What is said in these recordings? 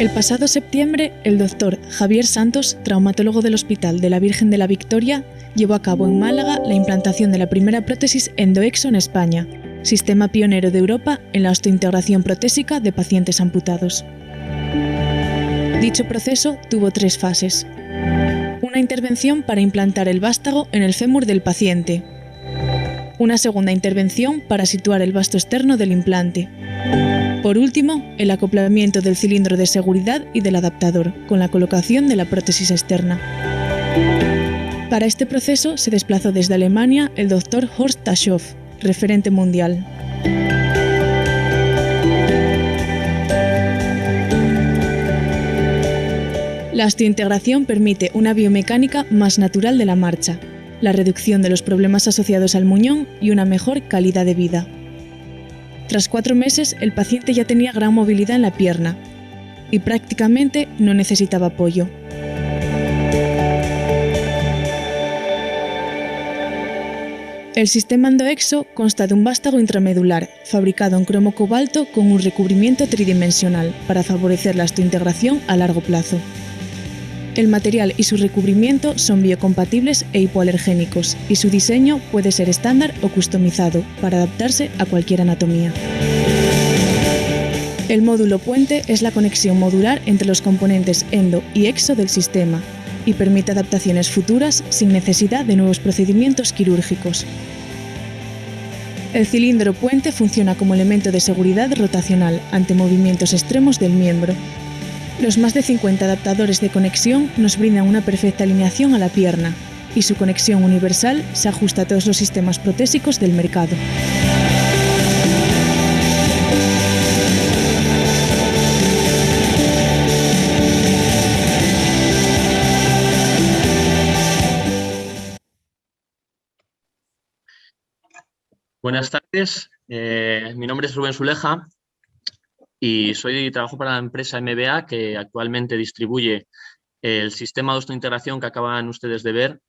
El pasado septiembre, el doctor Javier Santos, traumatólogo del Hospital de la Virgen de la Victoria, llevó a cabo en Málaga la implantación de la primera prótesis EndoExo en España, sistema pionero de Europa en la osteointegración protésica de pacientes amputados. Dicho proceso tuvo 3 fases. Una intervención para implantar el vástago en el fémur del paciente. Una segunda intervención para situar el vasto externo del implante. Por último, el acoplamiento del cilindro de seguridad y del adaptador, con la colocación de la prótesis externa. Para este proceso se desplazó desde Alemania el Dr. Horst Taschow, referente mundial. La osteointegración permite una biomecánica más natural de la marcha, la reducción de los problemas asociados al muñón y una mejor calidad de vida. Tras 4 meses, el paciente ya tenía gran movilidad en la pierna y prácticamente no necesitaba apoyo. El sistema EndoExo consta de un vástago intramedular, fabricado en cromo cobalto con un recubrimiento tridimensional para favorecer la osteointegración a largo plazo. El material y su recubrimiento son biocompatibles e hipoalergénicos, y su diseño puede ser estándar o customizado para adaptarse a cualquier anatomía. El módulo puente es la conexión modular entre los componentes endo y exo del sistema y permite adaptaciones futuras sin necesidad de nuevos procedimientos quirúrgicos. El cilindro puente funciona como elemento de seguridad rotacional ante movimientos extremos del miembro. Los más de 50 adaptadores de conexión nos brindan una perfecta alineación a la pierna, y su conexión universal se ajusta a todos los sistemas protésicos del mercado. Buenas tardes, mi nombre es Rubén Suleja y trabajo para la empresa MBA, que actualmente distribuye el sistema de osteointegración que acaban ustedes de ver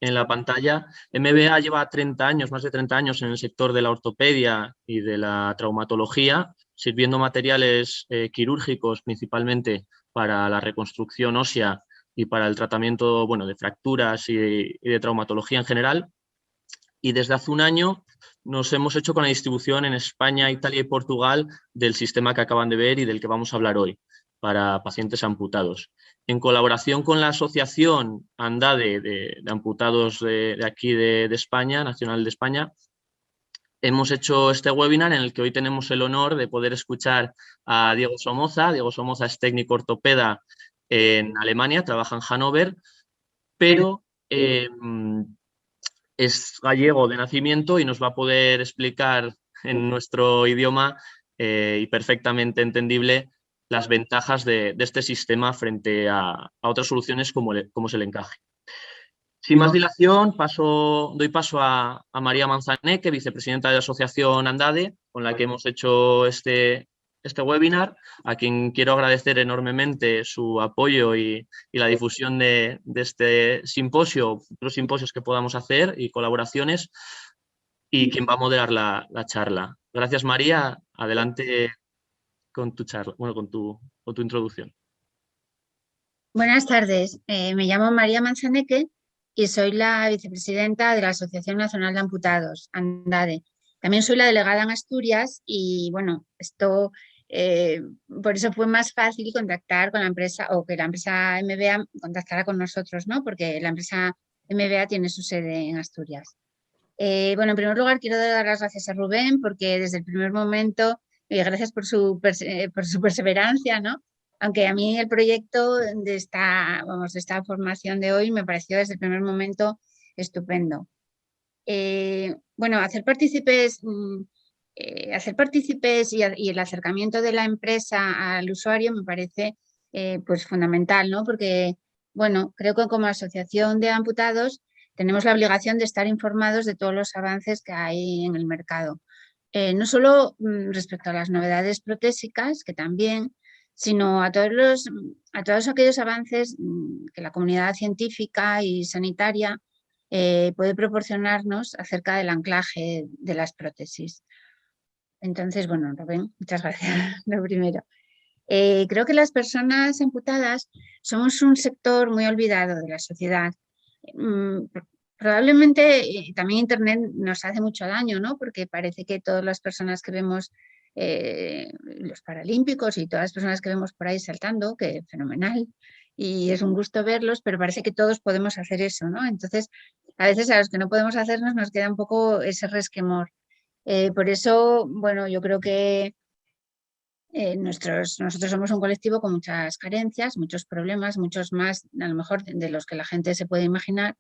en la pantalla. MBA lleva 30 años, más de 30 años en el sector de la ortopedia y de la traumatología, sirviendo materiales quirúrgicos principalmente para la reconstrucción ósea y para el tratamiento, de fracturas y de traumatología en general. Y desde hace un año nos hemos hecho con la distribución en España, Italia y Portugal del sistema que acaban de ver y del que vamos a hablar hoy, para pacientes amputados. En colaboración con la Asociación ANDADE de amputados de aquí de España, Nacional de España, hemos hecho este webinar en el que hoy tenemos el honor de poder escuchar a Diego Somoza. Diego Somoza es técnico ortopeda en Alemania, trabaja en Hannover, pero es gallego de nacimiento y nos va a poder explicar en nuestro idioma y perfectamente entendible las ventajas de este sistema frente a otras soluciones como es el encaje. Sin más dilación, doy paso a María Manzaneque, vicepresidenta de la Asociación ANDADE, con la que hemos hecho este webinar, a quien quiero agradecer enormemente su apoyo y la difusión de este simposio, otros simposios que podamos hacer y colaboraciones, y quien va a moderar la charla. Gracias, María. Adelante con tu charla, con tu introducción. Buenas tardes, me llamo María Manzaneque y soy la vicepresidenta de la Asociación Nacional de Amputados, ANDADE. También soy la delegada en Asturias y por eso fue más fácil contactar con la empresa, o que la empresa MBA contactara con nosotros, ¿no? Porque la empresa MBA tiene su sede en Asturias. En primer lugar quiero dar las gracias a Rubén, porque desde el primer momento, gracias por su perseverancia, ¿no? Aunque a mí el proyecto de esta formación de hoy me pareció desde el primer momento estupendo. Hacer partícipes y el acercamiento de la empresa al usuario me parece fundamental, ¿no? Porque, creo que como asociación de amputados tenemos la obligación de estar informados de todos los avances que hay en el mercado. No solo respecto a las novedades protésicas, que también, sino a todos aquellos avances que la comunidad científica y sanitaria puede proporcionarnos acerca del anclaje de las prótesis. Entonces, Rubén, muchas gracias, lo primero. Creo que las personas amputadas somos un sector muy olvidado de la sociedad. Probablemente también Internet nos hace mucho daño, ¿no? Porque parece que todas las personas que vemos, los paralímpicos y todas las personas que vemos por ahí saltando, que fenomenal, y es un gusto verlos, pero parece que todos podemos hacer eso, ¿no? Entonces, a veces a los que no podemos hacernos nos queda un poco ese resquemor. Por eso, bueno, yo creo que nosotros somos un colectivo con muchas carencias, muchos problemas, muchos más a lo mejor de los que la gente se puede imaginar.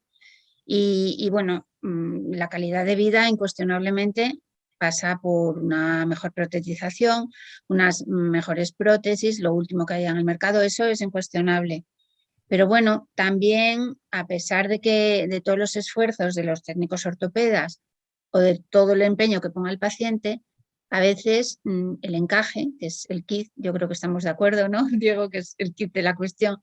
Y bueno, la calidad de vida incuestionablemente pasa por una mejor protetización, unas mejores prótesis, lo último que haya en el mercado, eso es incuestionable. Pero bueno, también a pesar de todos los esfuerzos de los técnicos ortopedas o de todo el empeño que ponga el paciente, a veces el encaje, que es el kit, yo creo que estamos de acuerdo, ¿no, Diego? Que es el kit de la cuestión,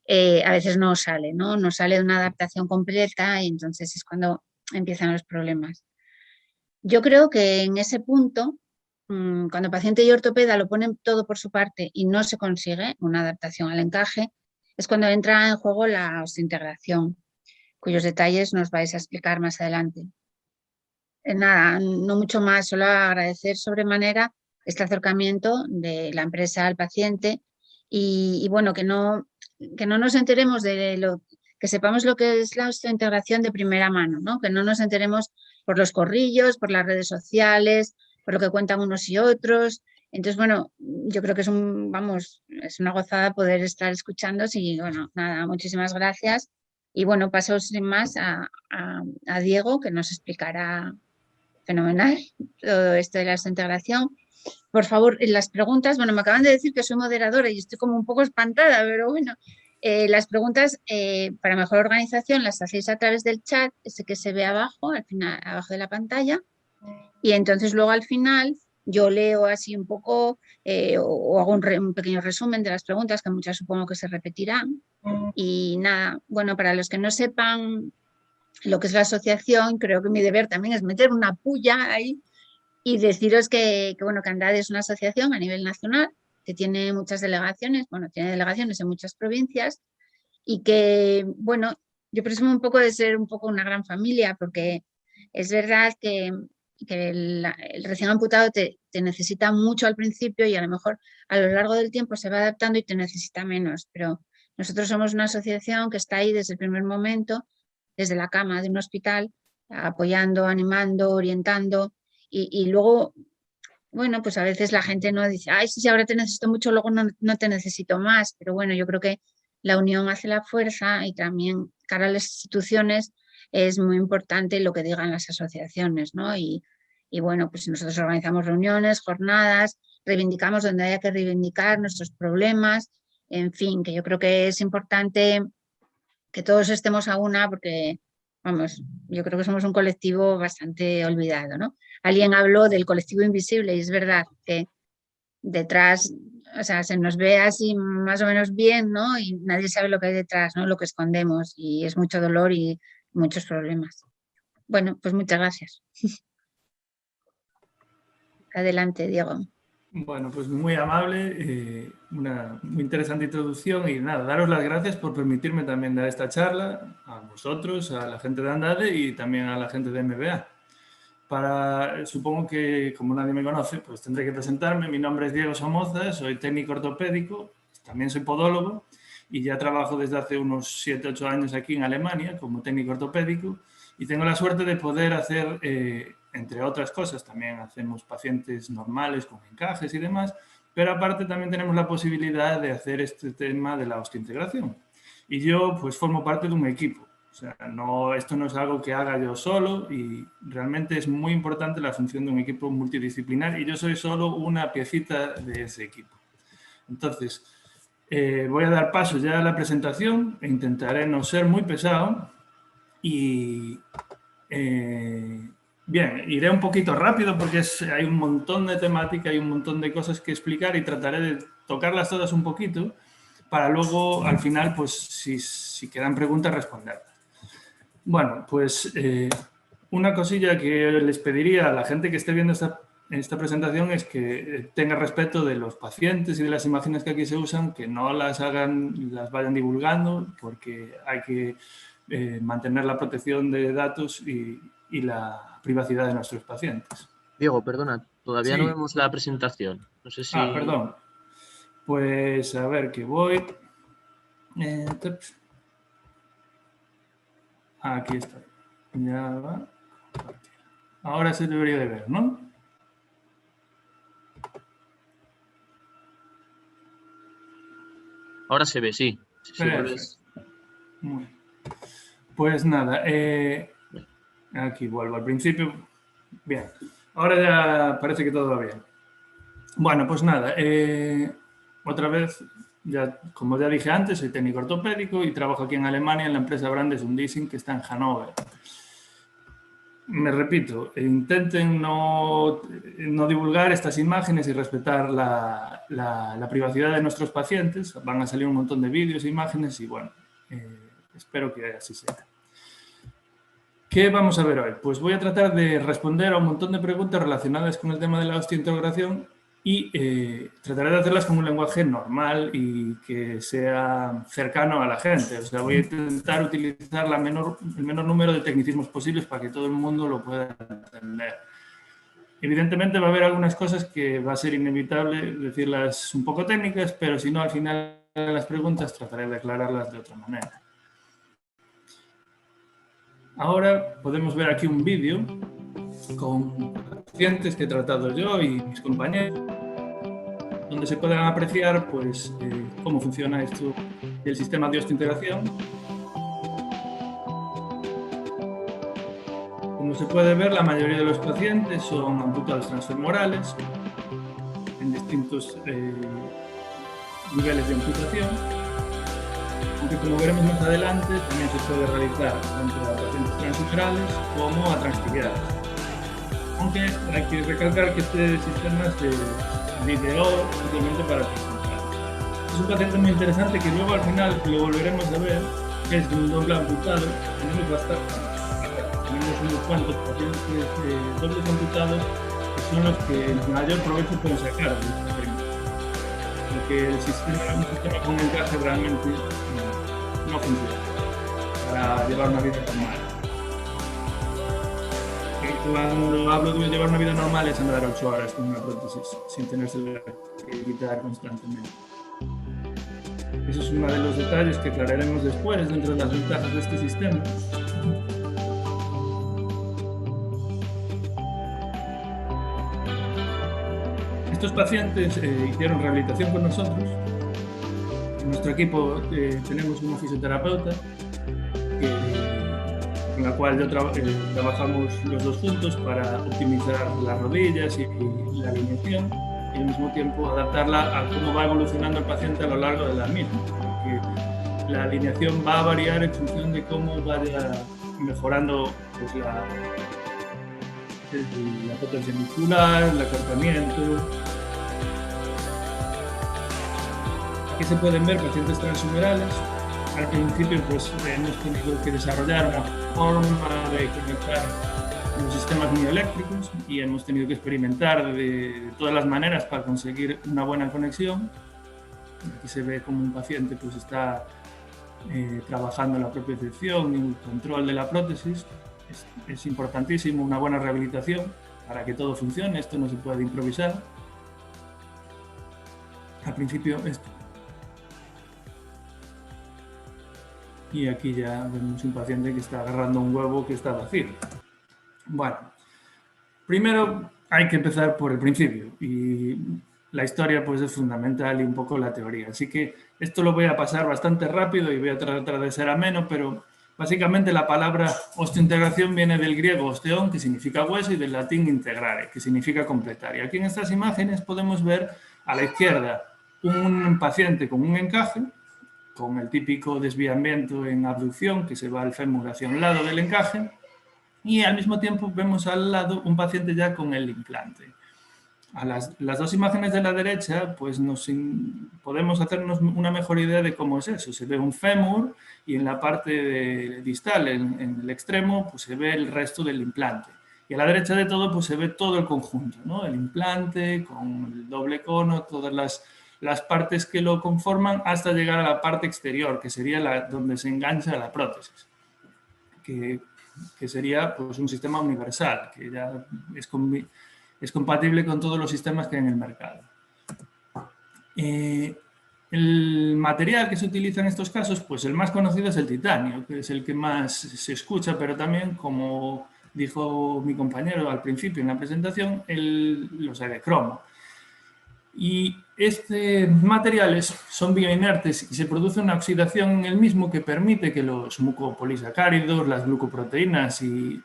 a veces no sale, ¿no? No sale de una adaptación completa y entonces es cuando empiezan los problemas. Yo creo que en ese punto, cuando paciente y ortopeda lo ponen todo por su parte y no se consigue una adaptación al encaje, es cuando entra en juego la osteointegración, cuyos detalles nos vais a explicar más adelante. Nada, no mucho más, solo agradecer sobremanera este acercamiento de la empresa al paciente y bueno, que no nos enteremos de que sepamos lo que es la osteointegración de primera mano, ¿no? Que no nos enteremos por los corrillos, por las redes sociales, por lo que cuentan unos y otros. Entonces, bueno, yo creo que es es una gozada poder estar escuchando y bueno, nada, muchísimas gracias. Y bueno, paso sin más a Diego, que nos explicará fenomenal todo esto de la integración. Por favor, en las preguntas, bueno, me acaban de decir que soy moderadora y estoy como un poco espantada, pero bueno, las preguntas para mejor organización las hacéis a través del chat, ese que se ve abajo, al final, abajo de la pantalla, y entonces luego al final yo leo así un poco o hago un pequeño resumen de las preguntas, que muchas supongo que se repetirán. Y nada, bueno, para los que no sepan lo que es la asociación, creo que mi deber también es meter una puya ahí y deciros bueno, que ANDAD es una asociación a nivel nacional que tiene muchas delegaciones, bueno, tiene delegaciones en muchas provincias y que, bueno, yo presumo un poco de ser un poco una gran familia porque es verdad que el recién amputado te necesita mucho al principio y a lo mejor a lo largo del tiempo se va adaptando y te necesita menos, pero nosotros somos una asociación que está ahí desde el primer momento, desde la cama de un hospital, apoyando, animando, orientando y luego, bueno, pues a veces la gente no dice, ay, sí, ahora te necesito mucho, luego no te necesito más, pero bueno, yo creo que la unión hace la fuerza y también cara a las instituciones es muy importante lo que digan las asociaciones, ¿no? Y bueno, pues nosotros organizamos reuniones, jornadas, reivindicamos donde haya que reivindicar nuestros problemas, en fin, que yo creo que es importante que todos estemos a una porque, vamos, yo creo que somos un colectivo bastante olvidado, ¿no? Alguien habló del colectivo invisible y es verdad que detrás, o sea, se nos ve así más o menos bien, ¿no? Y nadie sabe lo que hay detrás, ¿no? Lo que escondemos y es mucho dolor y muchos problemas. Bueno, pues muchas gracias. Adelante, Diego. Bueno, pues muy amable, una muy interesante introducción y nada, daros las gracias por permitirme también dar esta charla a vosotros, a la gente de ANDADE y también a la gente de MBA. Supongo que como nadie me conoce, pues tendré que presentarme. Mi nombre es Diego Somoza, soy técnico ortopédico, también soy podólogo y ya trabajo desde hace unos 7-8 años aquí en Alemania como técnico ortopédico y tengo la suerte de poder hacer, entre otras cosas, también hacemos pacientes normales con encajes y demás, pero aparte también tenemos la posibilidad de hacer este tema de la osteointegración. Y yo pues formo parte de un equipo. O sea, esto no es algo que haga yo solo y realmente es muy importante la función de un equipo multidisciplinar y yo soy solo una piecita de ese equipo. Entonces, voy a dar paso ya a la presentación e intentaré no ser muy pesado y bien, iré un poquito rápido porque hay un montón de temática, hay un montón de cosas que explicar y trataré de tocarlas todas un poquito para luego, al final, pues si quedan preguntas, responderlas. Bueno, pues una cosilla que les pediría a la gente que esté viendo en esta presentación es que tenga respeto de los pacientes y de las imágenes que aquí se usan, que no las vayan divulgando, porque hay que mantener la protección de datos y la privacidad de nuestros pacientes. Diego, perdona, todavía Sí. no vemos la presentación. No sé si... Perdón. Pues a ver que voy. Aquí está. Ya va. Ahora se debería de ver, ¿no? Ahora se ve, sí. Si vuelves... Muy bien. Pues nada, aquí vuelvo al principio. Bien, ahora ya parece que todo va bien. Bueno, pues nada, otra vez, como ya dije antes, soy técnico ortopédico y trabajo aquí en Alemania en la empresa Brandes und Leasing, que está en Hannover. Me repito, intenten no divulgar estas imágenes y respetar la privacidad de nuestros pacientes. Van a salir un montón de vídeos e imágenes y bueno, espero que así sea. ¿Qué vamos a ver hoy? Pues voy a tratar de responder a un montón de preguntas relacionadas con el tema de la osteointegración y trataré de hacerlas con un lenguaje normal y que sea cercano a la gente. O sea, voy a intentar utilizar el menor número de tecnicismos posibles para que todo el mundo lo pueda entender. Evidentemente va a haber algunas cosas que va a ser inevitable decirlas un poco técnicas, pero si no, al final de las preguntas trataré de aclararlas de otra manera. Ahora podemos ver aquí un vídeo con pacientes que he tratado yo y mis compañeros, donde se pueden apreciar pues, cómo funciona esto del sistema de osteointegración. Como se puede ver, la mayoría de los pacientes son amputados transfemorales en distintos niveles de amputación, aunque como veremos más adelante también se puede realizar tanto a pacientes transfemorales como a transtibiales. Aunque hay que recalcar que este sistema se ideó simplemente para transfemorales. Es un paciente muy interesante que luego al final lo volveremos a ver, que es de un doble amputado. Tenemos unos cuantos pacientes dobles amputados que son los que el mayor provecho pueden sacar de esta técnica. Porque el sistema con encaje realmente no funciona para llevar una vida normal. Cuando hablo de llevar una vida normal es andar 8 horas con una prótesis sin tenerse que quitar constantemente. Eso es uno de los detalles que aclararemos después dentro de las ventajas de este sistema. Estos pacientes hicieron rehabilitación con nosotros. En nuestro equipo tenemos una fisioterapeuta con la cual trabajamos los dos juntos para optimizar las rodillas y la alineación y al mismo tiempo adaptarla a cómo va evolucionando el paciente a lo largo de la misma. Porque la alineación va a variar en función de cómo vaya mejorando pues, la potencia muscular, el acortamiento. Aquí se pueden ver pacientes transhumerales. Al principio pues, hemos tenido que desarrollar una forma de conectar los sistemas mioeléctricos y hemos tenido que experimentar de todas las maneras para conseguir una buena conexión. Aquí se ve como un paciente pues, está trabajando en la propiocepción y el control de la prótesis. Es importantísimo una buena rehabilitación para que todo funcione. Esto no se puede improvisar. Al principio esto. Y aquí ya vemos un paciente que está agarrando un huevo que está vacío. Bueno, primero hay que empezar por el principio y la historia pues es fundamental y un poco la teoría. Así que esto lo voy a pasar bastante rápido y voy a tratar de ser ameno, pero básicamente la palabra osteointegración viene del griego osteón, que significa hueso, y del latín integrare, que significa completar. Y aquí en estas imágenes podemos ver a la izquierda un paciente con un encaje, con el típico desviamiento en abducción, que se va el fémur hacia un lado del encaje, y al mismo tiempo vemos al lado un paciente ya con el implante. A las dos imágenes de la derecha, pues podemos hacernos una mejor idea de cómo es eso. Se ve un fémur y en la parte distal, en el extremo, pues se ve el resto del implante. Y a la derecha de todo pues se ve todo el conjunto, ¿no? El implante con el doble cono, todas las partes que lo conforman hasta llegar a la parte exterior, que sería donde se engancha la prótesis, que sería pues, un sistema universal, que ya es compatible con todos los sistemas que hay en el mercado. El material que se utiliza en estos casos, pues el más conocido es el titanio, que es el que más se escucha, pero también, como dijo mi compañero al principio en la presentación, los hay de cromo. Y estos materiales son bioinertes y se produce una oxidación en el mismo que permite que los mucopolisacáridos, las glucoproteínas y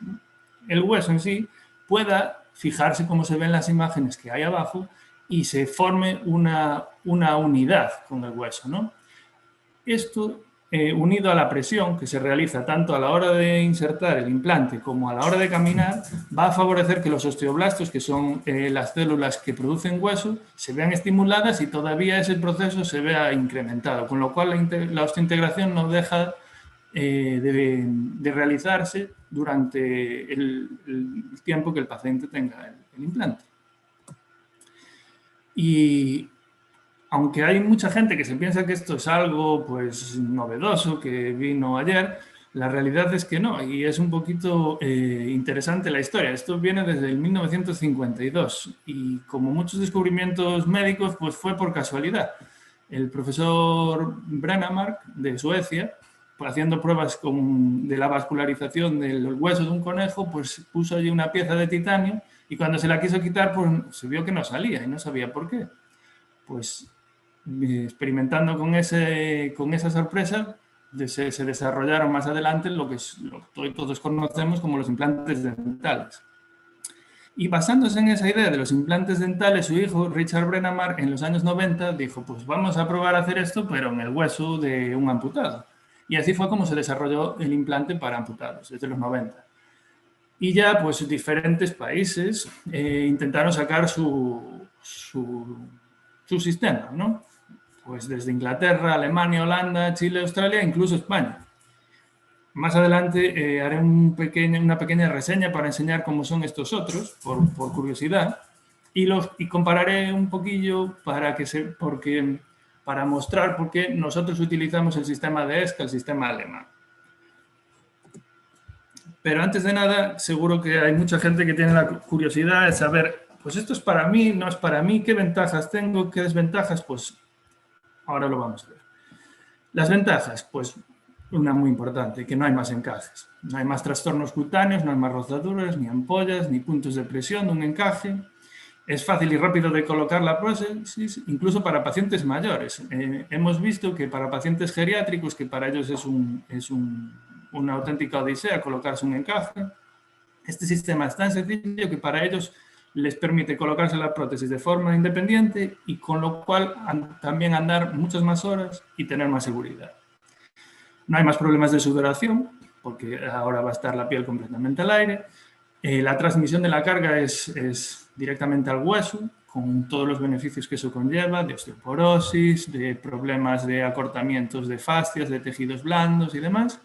el hueso en sí pueda fijarse, como se ve en las imágenes que hay abajo, y se forme una unidad con el hueso, ¿no? Esto, unido a la presión que se realiza tanto a la hora de insertar el implante como a la hora de caminar, va a favorecer que los osteoblastos, que son las células que producen hueso, se vean estimuladas y todavía ese proceso se vea incrementado, con lo cual la osteointegración no deja de realizarse durante el tiempo que el paciente tenga el implante. Y aunque hay mucha gente que se piensa que esto es algo pues novedoso que vino ayer, la realidad es que no, y es un poquito interesante la historia. Esto viene desde el 1952 y como muchos descubrimientos médicos pues fue por casualidad. El profesor Brennemark de Suecia, pues, haciendo pruebas de la vascularización del hueso de un conejo, pues puso allí una pieza de titanio y cuando se la quiso quitar pues se vio que no salía y no sabía por qué. Pues experimentando con esa sorpresa, se desarrollaron más adelante lo que todos conocemos como los implantes dentales. Y basándose en esa idea de los implantes dentales, su hijo, Richard Brennemark, en los años 90, dijo, pues vamos a probar a hacer esto, pero en el hueso de un amputado. Y así fue como se desarrolló el implante para amputados, desde los 90. Y ya, pues, diferentes países intentaron sacar su sistema, ¿no? Pues desde Inglaterra, Alemania, Holanda, Chile, Australia, incluso España. Más adelante haré una pequeña reseña para enseñar cómo son estos otros, por curiosidad, y compararé un poquillo para mostrar por qué nosotros utilizamos el sistema de ESCA, el sistema alemán. Pero antes de nada, seguro que hay mucha gente que tiene la curiosidad de saber, pues esto es para mí, no es para mí, qué ventajas tengo, qué desventajas, pues ahora lo vamos a ver. Las ventajas, pues una muy importante, que no hay más encajes. No hay más trastornos cutáneos, no hay más rozaduras, ni ampollas, ni puntos de presión de un encaje. Es fácil y rápido de colocar la prótesis, incluso para pacientes mayores. Hemos visto que para pacientes geriátricos, que para ellos es una auténtica odisea colocarse un encaje, este sistema es tan sencillo que para ellos les permite colocarse la prótesis de forma independiente y con lo cual también andar muchas más horas y tener más seguridad. No hay más problemas de sudoración, porque ahora va a estar la piel completamente al aire. La transmisión de la carga es directamente al hueso, con todos los beneficios que eso conlleva, de osteoporosis, de problemas de acortamientos de fascias, de tejidos blandos y demás.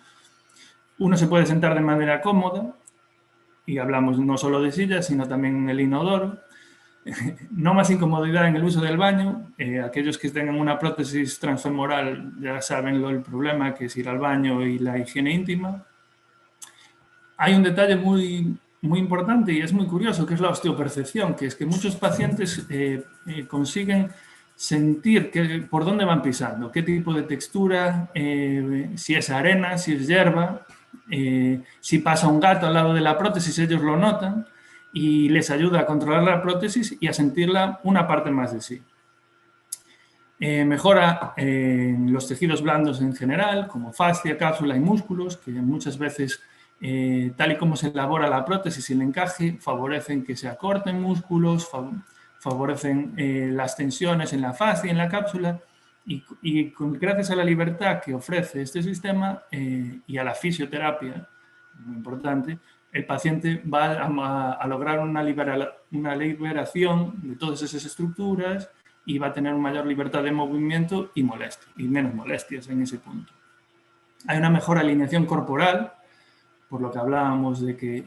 Uno se puede sentar de manera cómoda, y hablamos no solo de sillas, sino también en el inodoro. No más incomodidad en el uso del baño. Aquellos que tengan una prótesis transfemoral ya saben el problema que es ir al baño y la higiene íntima. Hay un detalle muy importante y es muy curioso, que es la osteopercepción, que es que muchos pacientes consiguen sentir por dónde van pisando, qué tipo de textura, si es arena, si es hierba, si pasa un gato al lado de la prótesis, ellos lo notan y les ayuda a controlar la prótesis y a sentirla una parte más de sí. Mejora los tejidos blandos en general, como fascia, cápsula y músculos, que muchas veces, tal y como se elabora la prótesis y el encaje, favorecen que se acorten músculos, favorecen las tensiones en la fascia y en la cápsula, y gracias a la libertad que ofrece este sistema y a la fisioterapia, muy importante, el paciente va a lograr una liberación de todas esas estructuras y va a tener una mayor libertad de movimiento y menos molestias en ese punto. Hay una mejor alineación corporal, por lo que hablábamos de que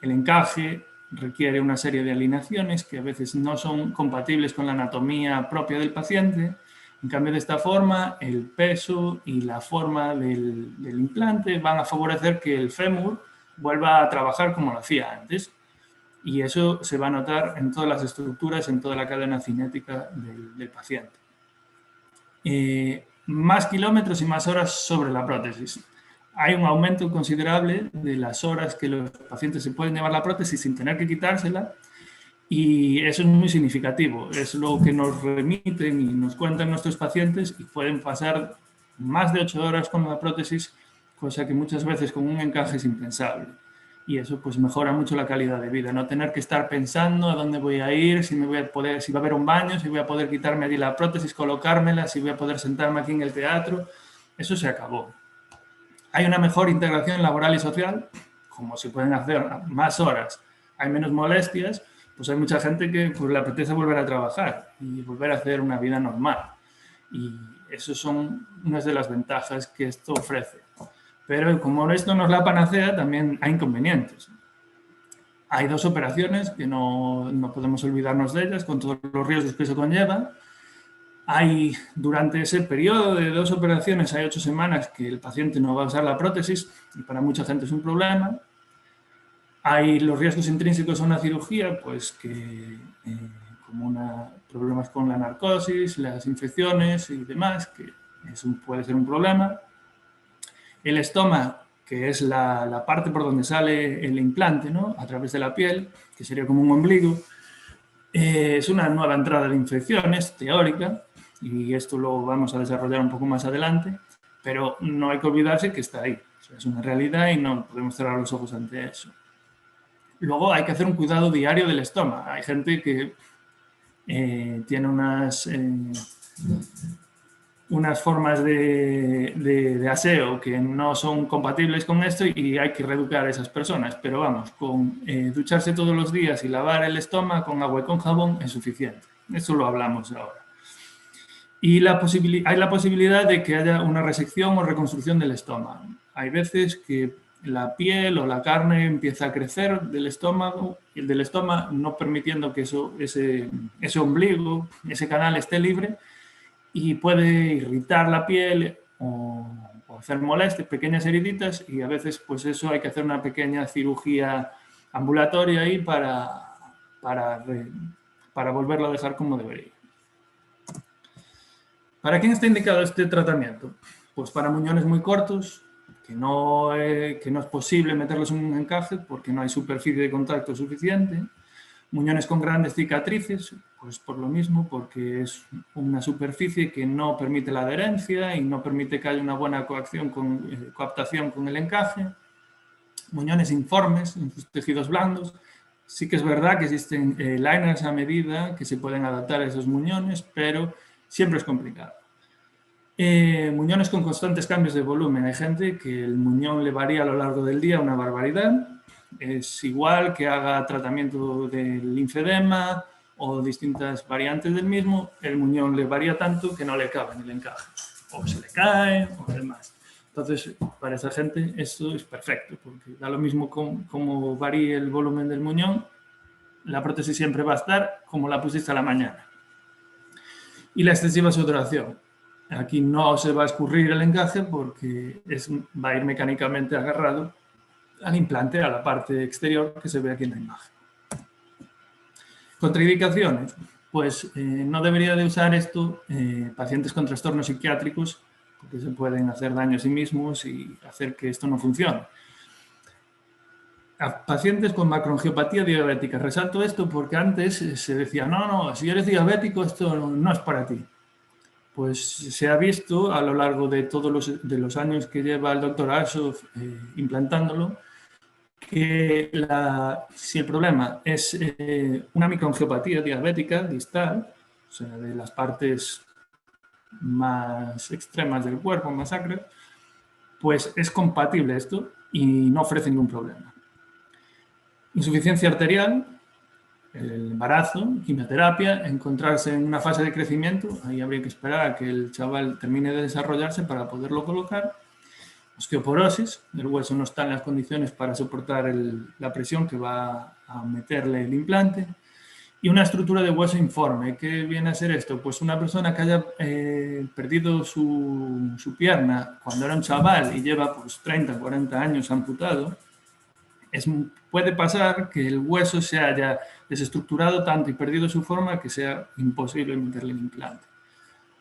el encaje requiere una serie de alineaciones que a veces no son compatibles con la anatomía propia del paciente. En cambio, de esta forma, el peso y la forma del implante van a favorecer que el fémur vuelva a trabajar como lo hacía antes. Y eso se va a notar en todas las estructuras, en toda la cadena cinética del paciente. Más kilómetros y más horas sobre la prótesis. Hay un aumento considerable de las horas que los pacientes se pueden llevar la prótesis sin tener que quitársela, y eso es muy significativo. Es lo que nos remiten y nos cuentan nuestros pacientes, y pueden pasar más de 8 horas con la prótesis, cosa que muchas veces con un encaje es impensable. Y eso pues mejora mucho la calidad de vida, no tener que estar pensando a dónde voy a ir, si va a haber un baño, si voy a poder quitarme allí la prótesis, colocármela, si voy a poder sentarme aquí en el teatro. Eso se acabó. Hay una mejor integración laboral y social, como se pueden hacer más horas, hay menos molestias, pues hay mucha gente que pues, le apetece volver a trabajar y volver a hacer una vida normal. Y eso son unas de las ventajas que esto ofrece. Pero como esto no es la panacea, también hay inconvenientes. Hay 2 operaciones que no podemos olvidarnos de ellas, con todos los riesgos que eso conlleva. Durante ese periodo de 2 operaciones, hay 8 semanas que el paciente no va a usar la prótesis, y para mucha gente es un problema. Hay los riesgos intrínsecos a una cirugía, pues que como problemas con la narcosis, las infecciones y demás, que eso puede ser un problema. El estoma, que es la parte por donde sale el implante, ¿no? A través de la piel, que sería como un ombligo, es una nueva entrada de infecciones teórica, y esto lo vamos a desarrollar un poco más adelante, pero no hay que olvidarse que está ahí. O sea, es una realidad y no podemos cerrar los ojos ante eso. Luego hay que hacer un cuidado diario del estoma. Hay gente que tiene unas formas de aseo que no son compatibles con esto, y hay que reeducar a esas personas. Pero vamos, con ducharse todos los días y lavar el estómago con agua y con jabón es suficiente. Eso lo hablamos ahora. Y hay la posibilidad de que haya una resección o reconstrucción del estómago. Hay veces que la piel o la carne empieza a crecer del estómago, no permitiendo que ese ombligo, ese canal esté libre, y puede irritar la piel o hacer molestias, pequeñas heriditas, y a veces pues eso hay que hacer una pequeña cirugía ambulatoria ahí para volverlo a dejar como debería. ¿Para quién está indicado este tratamiento? Pues para muñones muy cortos, que no es posible meterlos en un encaje porque no hay superficie de contacto suficiente. Muñones con grandes cicatrices, pues por lo mismo, porque es una superficie que no permite la adherencia y no permite que haya una buena coaptación con el encaje. Muñones informes, en sus tejidos blandos. Sí que es verdad que existen liners a medida que se pueden adaptar a esos muñones, pero siempre es complicado. Muñones con constantes cambios de volumen. Hay gente que el muñón le varía a lo largo del día una barbaridad. Es igual que haga tratamiento del linfedema o distintas variantes del mismo, el muñón le varía tanto que no le cabe en el encaje. O se le cae o demás. Entonces, para esa gente esto es perfecto, porque da lo mismo como varíe el volumen del muñón, la prótesis siempre va a estar como la pusiste a la mañana. Y la excesiva sudoración. Aquí no se va a escurrir el encaje porque va a ir mecánicamente agarrado al implante, a la parte exterior que se ve aquí en la imagen. Contraindicaciones. Pues no debería de usar esto pacientes con trastornos psiquiátricos, porque se pueden hacer daño a sí mismos y hacer que esto no funcione. A pacientes con macroangiopatía diabética. Resalto esto porque antes se decía, no, si eres diabético esto no es para ti. Pues se ha visto a lo largo de todos los años que lleva el doctor Ashoff implantándolo, que si el problema es una microangiopatía diabética distal, o sea, de las partes más extremas del cuerpo, más sacras, pues es compatible esto y no ofrece ningún problema. Insuficiencia arterial, el embarazo, quimioterapia, encontrarse en una fase de crecimiento, ahí habría que esperar a que el chaval termine de desarrollarse para poderlo colocar. osteoporosis, el hueso no está en las condiciones para soportar la presión que va a meterle el implante, y una estructura de hueso informe. ¿Qué viene a ser esto? Pues una persona que haya perdido su pierna cuando era un chaval y lleva pues 30, 40 años amputado, puede pasar que el hueso se haya desestructurado tanto y perdido su forma que sea imposible meterle el implante.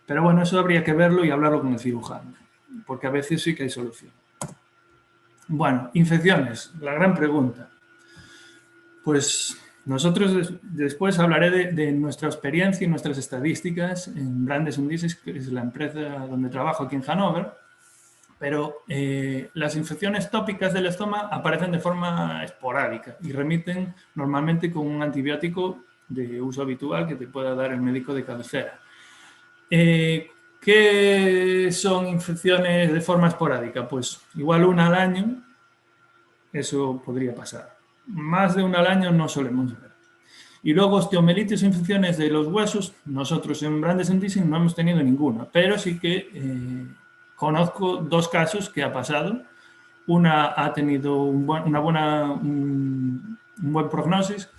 Pero bueno, eso habría que verlo y hablarlo con el cirujano, porque a veces sí que hay solución. Bueno, infecciones, la gran pregunta. Pues nosotros después hablaré de nuestra experiencia y nuestras estadísticas en Brandes und Disease, que es la empresa donde trabajo aquí en Hannover, pero las infecciones tópicas del estómago aparecen de forma esporádica y remiten normalmente con un antibiótico de uso habitual que te pueda dar el médico de cabecera. ¿Qué son infecciones de forma esporádica? Pues igual una al año, eso podría pasar. Más de una al año no solemos ver. Y luego osteomelitis o infecciones de los huesos, nosotros en Brandes und Disease no hemos tenido ninguna, pero sí que conozco 2 casos que ha pasado. Una ha tenido un buen prognosis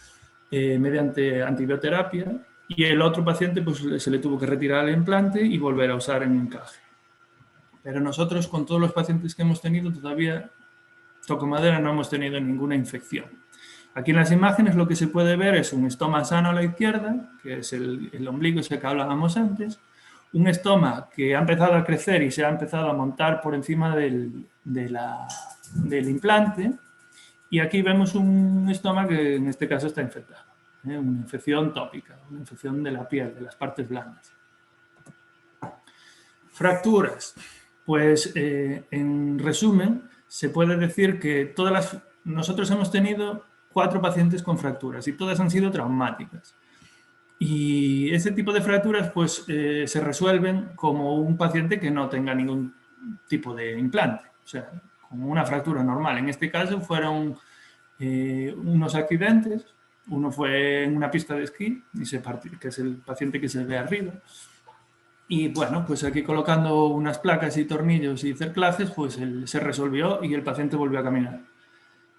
mediante antibioterapia, y el otro paciente pues, se le tuvo que retirar el implante y volver a usar en encaje. Pero nosotros con todos los pacientes que hemos tenido todavía, toco madera, no hemos tenido ninguna infección. Aquí en las imágenes lo que se puede ver es un estoma sano a la izquierda, que es el ombligo ese que hablábamos antes, un estoma que ha empezado a crecer y se ha empezado a montar por encima del implante, y aquí vemos un estoma que en este caso está infectado. Una infección tópica, una infección de la piel, de las partes blandas. Fracturas. Pues en resumen, se puede decir que nosotros hemos tenido 4 pacientes con fracturas y todas han sido traumáticas. Y ese tipo de fracturas pues, se resuelven como un paciente que no tenga ningún tipo de implante, o sea, como una fractura normal. En este caso fueron unos accidentes. Uno fue en una pista de esquí, que es el paciente que se ve arriba. Y bueno, pues aquí colocando unas placas y tornillos y cerclajes, pues se resolvió y el paciente volvió a caminar.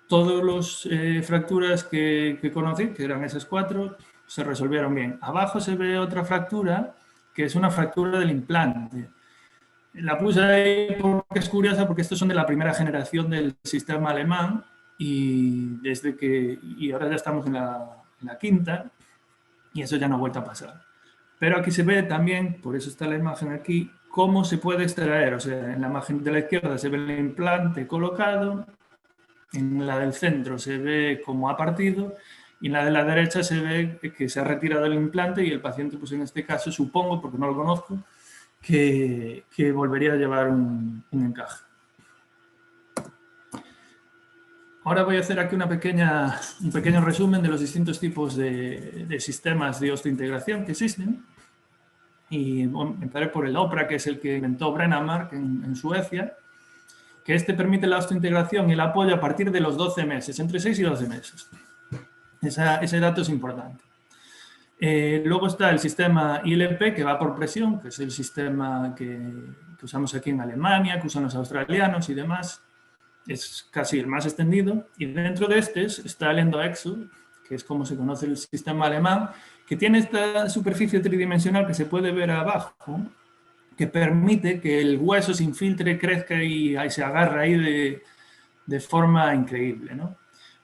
Todas las fracturas que conocí, que eran esas 4, se resolvieron bien. Abajo se ve otra fractura, que es una fractura del implante. La puse ahí porque es curiosa, porque estos son de la primera generación del sistema alemán, y ahora ya estamos en la quinta, y eso ya no ha vuelto a pasar. Pero aquí se ve también, por eso está la imagen aquí, cómo se puede extraer. O sea, en la imagen de la izquierda se ve el implante colocado, en la del centro se ve cómo ha partido, y en la de la derecha se ve que se ha retirado el implante y el paciente, pues en este caso, supongo, porque no lo conozco, que volvería a llevar un encaje. Ahora voy a hacer aquí un pequeño resumen de los distintos tipos de sistemas de osteointegración que existen. Y empezaré por el OPRA, que es el que inventó Brennamark en Suecia, que permite la osteointegración y el apoyo a partir de los 12 meses, entre 6 y 12 meses. Ese dato es importante. Luego está el sistema ILP, que va por presión, que es el sistema que usamos aquí en Alemania, que usan los australianos y demás. Es casi el más extendido, y dentro de está el EndoExo, que es como se conoce el sistema alemán, que tiene esta superficie tridimensional que se puede ver abajo, que permite que el hueso se infiltre, crezca y se agarre ahí de forma increíble, ¿no?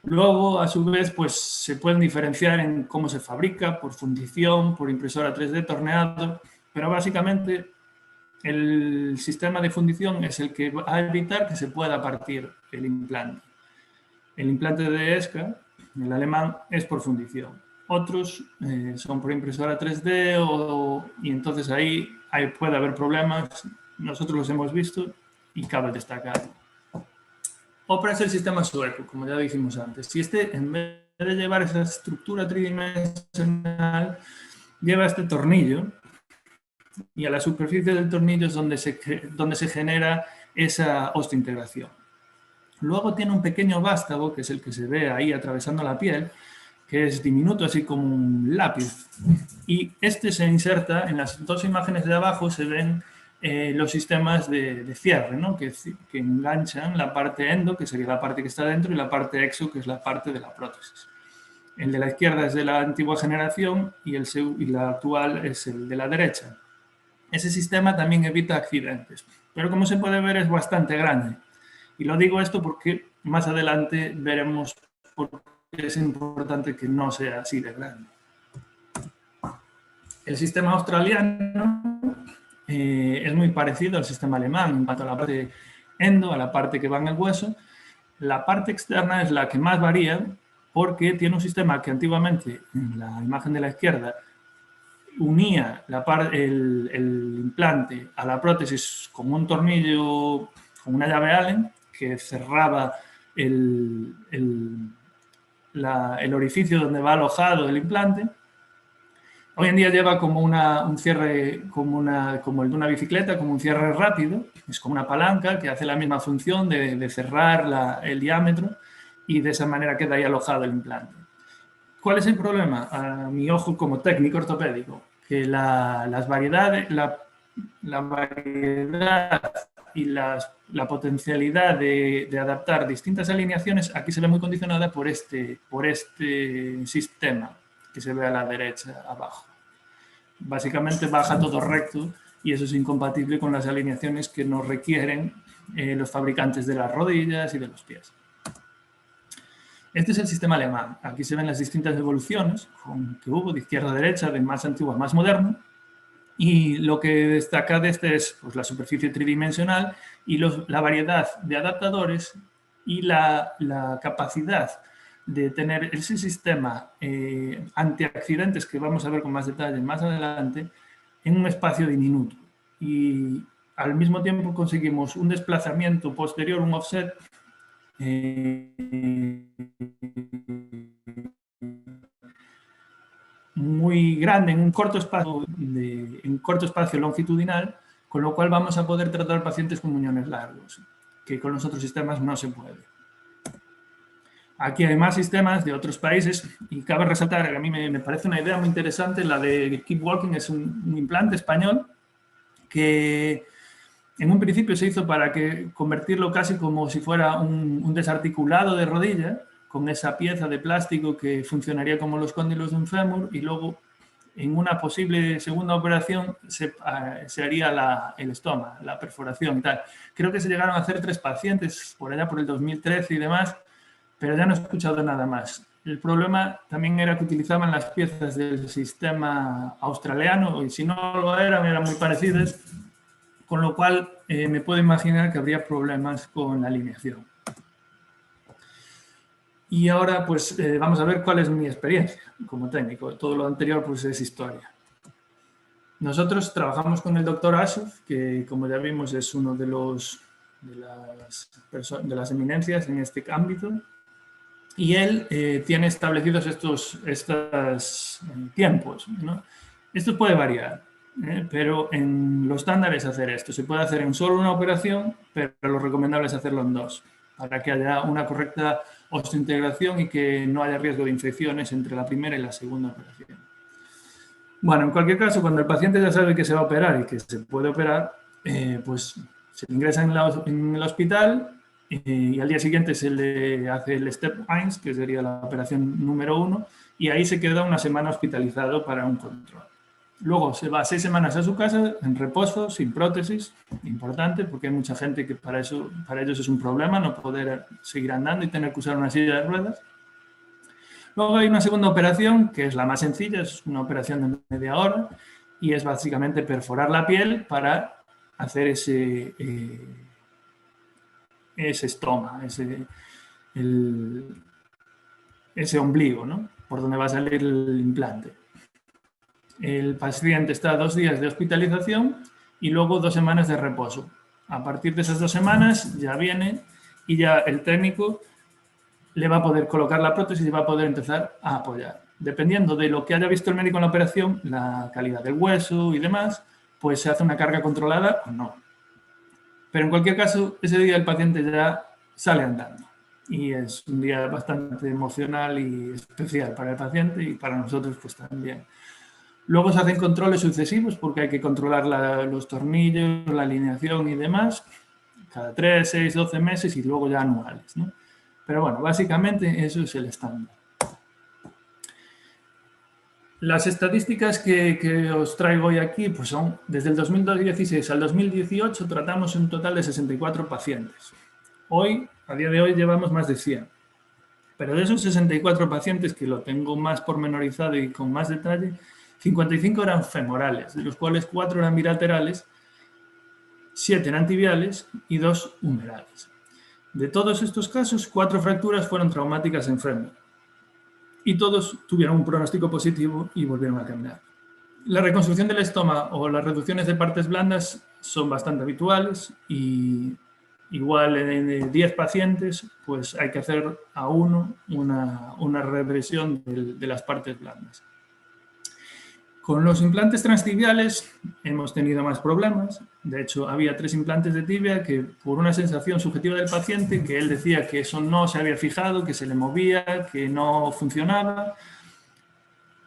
Luego, a su vez, pues se pueden diferenciar en cómo se fabrica, por fundición, por impresora 3D torneado, pero básicamente el sistema de fundición es el que va a evitar que se pueda partir el implante. El implante de ESCA, el alemán, es por fundición. Otros son por impresora 3D y entonces ahí puede haber problemas. Nosotros los hemos visto y cabe destacar. OPRA es el sistema sueco, como ya dijimos antes. Si en vez de llevar esa estructura tridimensional, lleva este tornillo, y a la superficie del tornillo es donde se genera esa osteointegración. Luego tiene un pequeño vástago, que es el que se ve ahí atravesando la piel, que es diminuto, así como un lápiz. Y se inserta, en las 2 imágenes de abajo se ven los sistemas de cierre, ¿no? que enganchan la parte endo, que sería la parte que está dentro, y la parte exo, que es la parte de la prótesis. El de la izquierda es de la antigua generación y la actual es el de la derecha. Ese sistema también evita accidentes, pero como se puede ver es bastante grande. Y lo digo esto porque más adelante veremos por qué es importante que no sea así de grande. El sistema australiano es muy parecido al sistema alemán en cuanto a la parte endo, a la parte que va en el hueso. La parte externa es la que más varía porque tiene un sistema que antiguamente, en la imagen de la izquierda, unía el implante a la prótesis con un tornillo, con una llave Allen, que cerraba el orificio donde va alojado el implante. Hoy en día lleva como un cierre como el de una bicicleta, como un cierre rápido. Es como una palanca que hace la misma función de cerrar el diámetro y de esa manera queda ahí alojado el implante. ¿Cuál es el problema? A mi ojo como técnico ortopédico, que la variedad y la potencialidad de adaptar distintas alineaciones aquí se ve muy condicionada por este sistema que se ve a la derecha abajo. Básicamente baja todo recto y eso es incompatible con las alineaciones que nos requieren los fabricantes de las rodillas y de los pies. Este es el sistema alemán. Aquí se ven las distintas evoluciones que hubo de izquierda a derecha, de más antiguo a más moderno. Y lo que destaca de este es pues, la superficie tridimensional y la variedad de adaptadores y la capacidad de tener ese sistema antiaccidentes que vamos a ver con más detalle más adelante en un espacio diminuto. Y al mismo tiempo conseguimos un desplazamiento posterior, un offset, muy grande en un corto espacio longitudinal, con lo cual vamos a poder tratar pacientes con muñones largos, que con los otros sistemas no se puede. Aquí hay más sistemas de otros países y cabe resaltar que a mí me parece una idea muy interesante, la de Keep Walking. Es un implante español que en un principio se hizo para convertirlo casi como si fuera un desarticulado de rodilla, con esa pieza de plástico que funcionaría como los cóndilos de un fémur, y luego en una posible segunda operación se haría el estoma, la perforación y tal. Creo que se llegaron a hacer 3 pacientes por allá por el 2013 y demás, pero ya no he escuchado nada más. El problema también era que utilizaban las piezas del sistema australiano y si no lo eran muy parecidas, con lo cual me puedo imaginar que habría problemas con la alineación. Y ahora pues vamos a ver cuál es mi experiencia como técnico. Todo lo anterior pues es historia. Nosotros trabajamos con el doctor Ashoff, que como ya vimos es uno de las eminencias en este ámbito. Y él tiene establecidos estos tiempos, ¿no? Esto puede variar, pero lo estándar es hacer esto. Se puede hacer en solo una operación, pero lo recomendable es hacerlo en 2, para que haya una correcta osteointegración y que no haya riesgo de infecciones entre la primera y la segunda operación. Bueno, en cualquier caso, cuando el paciente ya sabe que se va a operar y que se puede operar, pues se le ingresa en el hospital y al día siguiente se le hace el Step 1, que sería la operación número 1, y ahí se queda una semana hospitalizado para un control. Luego se va 6 semanas a su casa en reposo, sin prótesis, importante, porque hay mucha gente que para ellos es un problema no poder seguir andando y tener que usar una silla de ruedas. Luego hay una segunda operación, que es la más sencilla, es una operación de media hora, y es básicamente perforar la piel para hacer ese estoma, ese ombligo, ¿no? Por donde va a salir el implante. El paciente está 2 días de hospitalización y luego 2 semanas de reposo. A partir de esas 2 semanas ya viene y ya el técnico le va a poder colocar la prótesis y va a poder empezar a apoyar. Dependiendo de lo que haya visto el médico en la operación, la calidad del hueso y demás, pues se hace una carga controlada o no. Pero en cualquier caso, ese día el paciente ya sale andando. Y es un día bastante emocional y especial para el paciente y para nosotros pues también. Luego se hacen controles sucesivos porque hay que controlar los tornillos, la alineación y demás, cada 3, 6, 12 meses y luego ya anuales, ¿no? Pero bueno, básicamente eso es el estándar. Las estadísticas que os traigo hoy aquí pues son, desde el 2016 al 2018 tratamos un total de 64 pacientes. Hoy, a día de hoy, llevamos más de 100. Pero de esos 64 pacientes, que lo tengo más pormenorizado y con más detalle, 55 eran femorales, de los cuales 4 eran bilaterales, 7 eran tibiales y 2 humerales. De todos estos casos, 4 fracturas fueron traumáticas en fémur y todos tuvieron un pronóstico positivo y volvieron a caminar. La reconstrucción del estómago o las reducciones de partes blandas son bastante habituales y igual en 10 pacientes pues hay que hacer a uno una regresión de las partes blandas. Con los implantes transtibiales hemos tenido más problemas. De hecho, había 3 implantes de tibia que por una sensación subjetiva del paciente, que él decía que eso no se había fijado, que se le movía, que no funcionaba,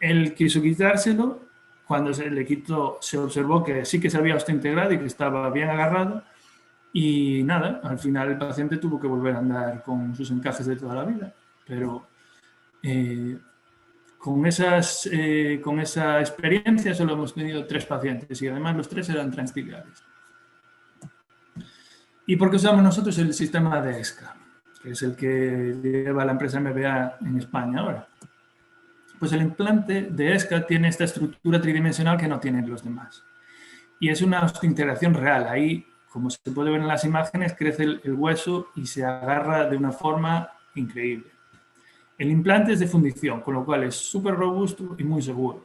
él quiso quitárselo. Cuando se le quitó, se observó que sí que se había osteointegrado y que estaba bien agarrado. Y nada, al final el paciente tuvo que volver a andar con sus encajes de toda la vida. Pero con esa experiencia solo hemos tenido 3 pacientes y además los 3 eran transtibiales. ¿Y por qué usamos nosotros el sistema de ESCA? Que es el que lleva la empresa MBA en España ahora. Pues el implante de ESCA tiene esta estructura tridimensional que no tienen los demás. Y es una integración real. Ahí, como se puede ver en las imágenes, crece el hueso y se agarra de una forma increíble. El implante es de fundición, con lo cual es súper robusto y muy seguro.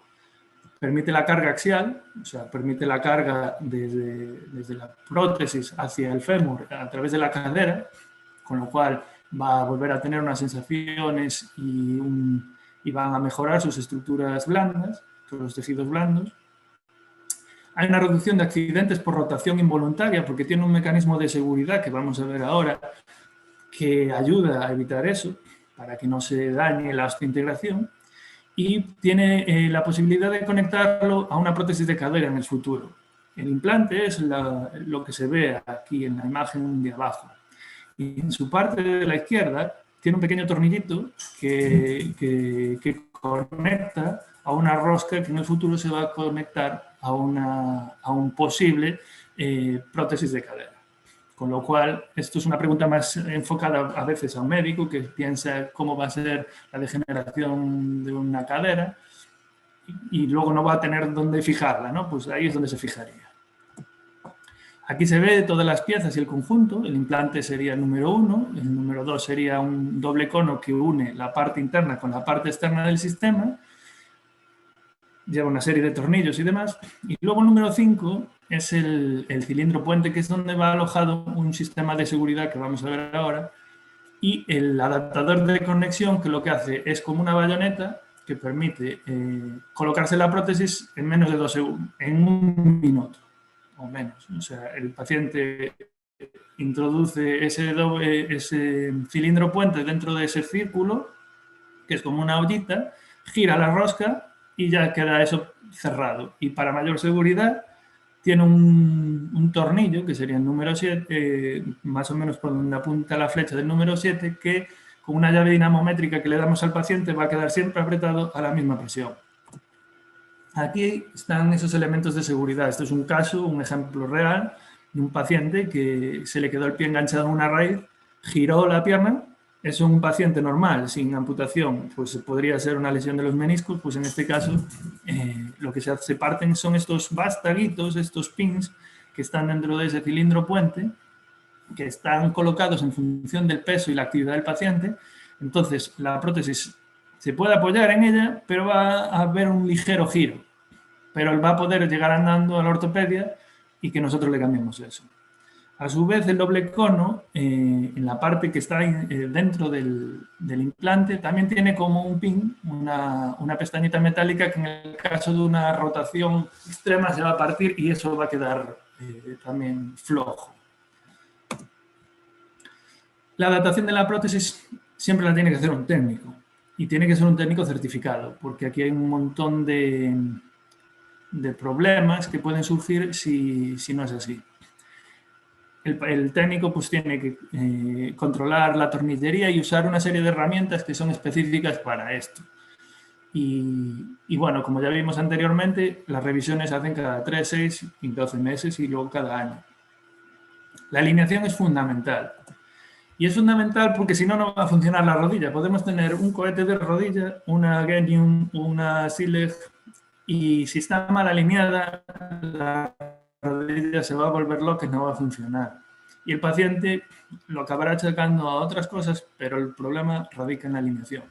Permite la carga axial, o sea, permite la carga desde la prótesis hacia el fémur a través de la cadera, con lo cual va a volver a tener unas sensaciones y van a mejorar sus estructuras blandas, todos los tejidos blandos. Hay una reducción de accidentes por rotación involuntaria porque tiene un mecanismo de seguridad que vamos a ver ahora que ayuda a evitar eso, para que no se dañe la osteointegración, y tiene la posibilidad de conectarlo a una prótesis de cadera en el futuro. El implante es lo que se ve aquí en la imagen de abajo. Y en su parte de la izquierda tiene un pequeño tornillito que conecta a una rosca que en el futuro se va a conectar a un posible prótesis de cadera. Con lo cual, esto es una pregunta más enfocada a veces a un médico que piensa cómo va a ser la degeneración de una cadera y luego no va a tener dónde fijarla, ¿no? Pues ahí es donde se fijaría. Aquí se ve todas las piezas y el conjunto. El implante sería el número 1, el número 2 sería un doble cono que une la parte interna con la parte externa del sistema. Lleva una serie de tornillos y demás. Y luego el número 5 es el cilindro puente, que es donde va alojado un sistema de seguridad que vamos a ver ahora. Y el adaptador de conexión, que lo que hace es como una bayoneta que permite colocarse la prótesis en menos de 2 segundos, en 1 minuto o menos. O sea, el paciente introduce ese cilindro puente dentro de ese círculo, que es como una ollita, gira la rosca y ya queda eso cerrado. Y para mayor seguridad tiene un tornillo, que sería el número 7, más o menos por donde apunta la flecha del número 7, que con una llave dinamométrica que le damos al paciente va a quedar siempre apretado a la misma presión. Aquí están esos elementos de seguridad. Esto es un caso, un ejemplo real de un paciente que se le quedó el pie enganchado en una raíz, giró la pierna. Es un paciente normal, sin amputación, pues podría ser una lesión de los meniscos. Pues en este caso lo que se parten son estos vástaguitos, estos pins que están dentro de ese cilindro puente, que están colocados en función del peso y la actividad del paciente. Entonces la prótesis se puede apoyar en ella, pero va a haber un ligero giro. Pero él va a poder llegar andando a la ortopedia y que nosotros le cambiemos eso. A su vez, el doble cono, en la parte que está dentro del implante, también tiene como un pin, una pestañita metálica que en el caso de una rotación extrema se va a partir y eso va a quedar también flojo. La adaptación de la prótesis siempre la tiene que hacer un técnico y tiene que ser un técnico certificado, porque aquí hay un montón de de problemas que pueden surgir si no es así. El técnico pues tiene que controlar la tornillería y usar una serie de herramientas que son específicas para esto. Y bueno, como ya vimos anteriormente, las revisiones se hacen cada 3, 6 y 12 meses y luego cada año. La alineación es fundamental. Y es fundamental porque si no, no va a funcionar la rodilla. Podemos tener un cohete de rodilla, una Genium, una Sileg, y si está mal alineada, la rodilla se va a volver loca y no va a funcionar. Y el paciente lo acabará achacando a otras cosas, pero el problema radica en la alineación.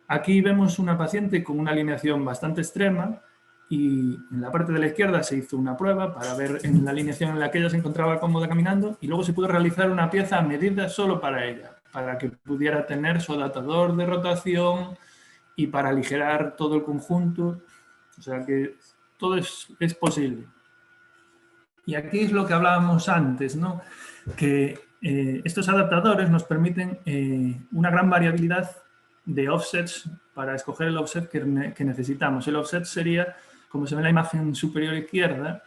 Aquí vemos una paciente con una alineación bastante extrema y en la parte de la izquierda se hizo una prueba para ver en la alineación en la que ella se encontraba cómoda caminando y luego se pudo realizar una pieza a medida solo para ella, para que pudiera tener su adaptador de rotación y para aligerar todo el conjunto. O sea que todo es posible. Y aquí es lo que hablábamos antes, ¿no? Que estos adaptadores nos permiten una gran variabilidad de offsets para escoger el offset que necesitamos. El offset sería, como se ve en la imagen superior izquierda,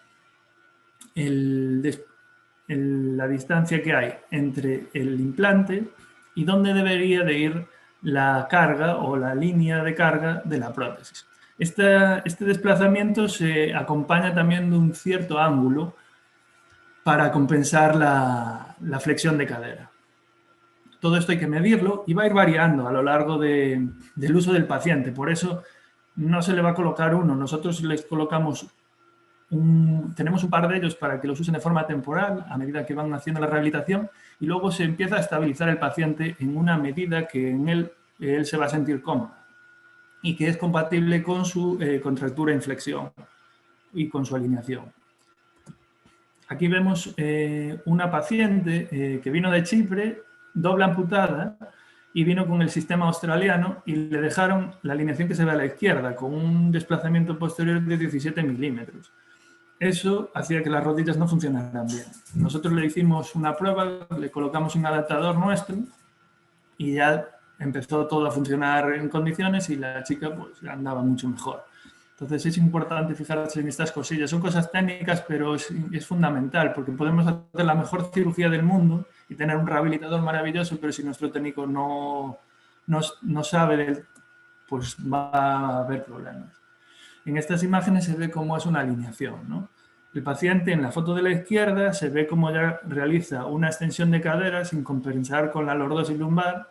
la distancia que hay entre el implante y dónde debería de ir la carga o la línea de carga de la prótesis. Este desplazamiento se acompaña también de un cierto ángulo para compensar la flexión de cadera. Todo esto hay que medirlo y va a ir variando a lo largo del uso del paciente. Por eso no se le va a colocar uno. Nosotros les colocamos tenemos un par de ellos para que los usen de forma temporal a medida que van haciendo la rehabilitación y luego se empieza a estabilizar el paciente en una medida que en él se va a sentir cómodo y que es compatible con su contractura e inflexión y con su alineación. Aquí vemos una paciente que vino de Chipre, doble amputada, y vino con el sistema australiano y le dejaron la alineación que se ve a la izquierda, con un desplazamiento posterior de 17 milímetros. Eso hacía que las rodillas no funcionaran bien. Nosotros le hicimos una prueba, le colocamos un adaptador nuestro y ya empezó todo a funcionar en condiciones y la chica pues andaba mucho mejor. Entonces es importante fijarse en estas cosillas. Son cosas técnicas, pero es fundamental porque podemos hacer la mejor cirugía del mundo y tener un rehabilitador maravilloso, pero si nuestro técnico no sabe, pues va a haber problemas. En estas imágenes se ve cómo es una alineación, ¿no? El paciente en la foto de la izquierda se ve cómo ya realiza una extensión de cadera sin compensar con la lordosis lumbar.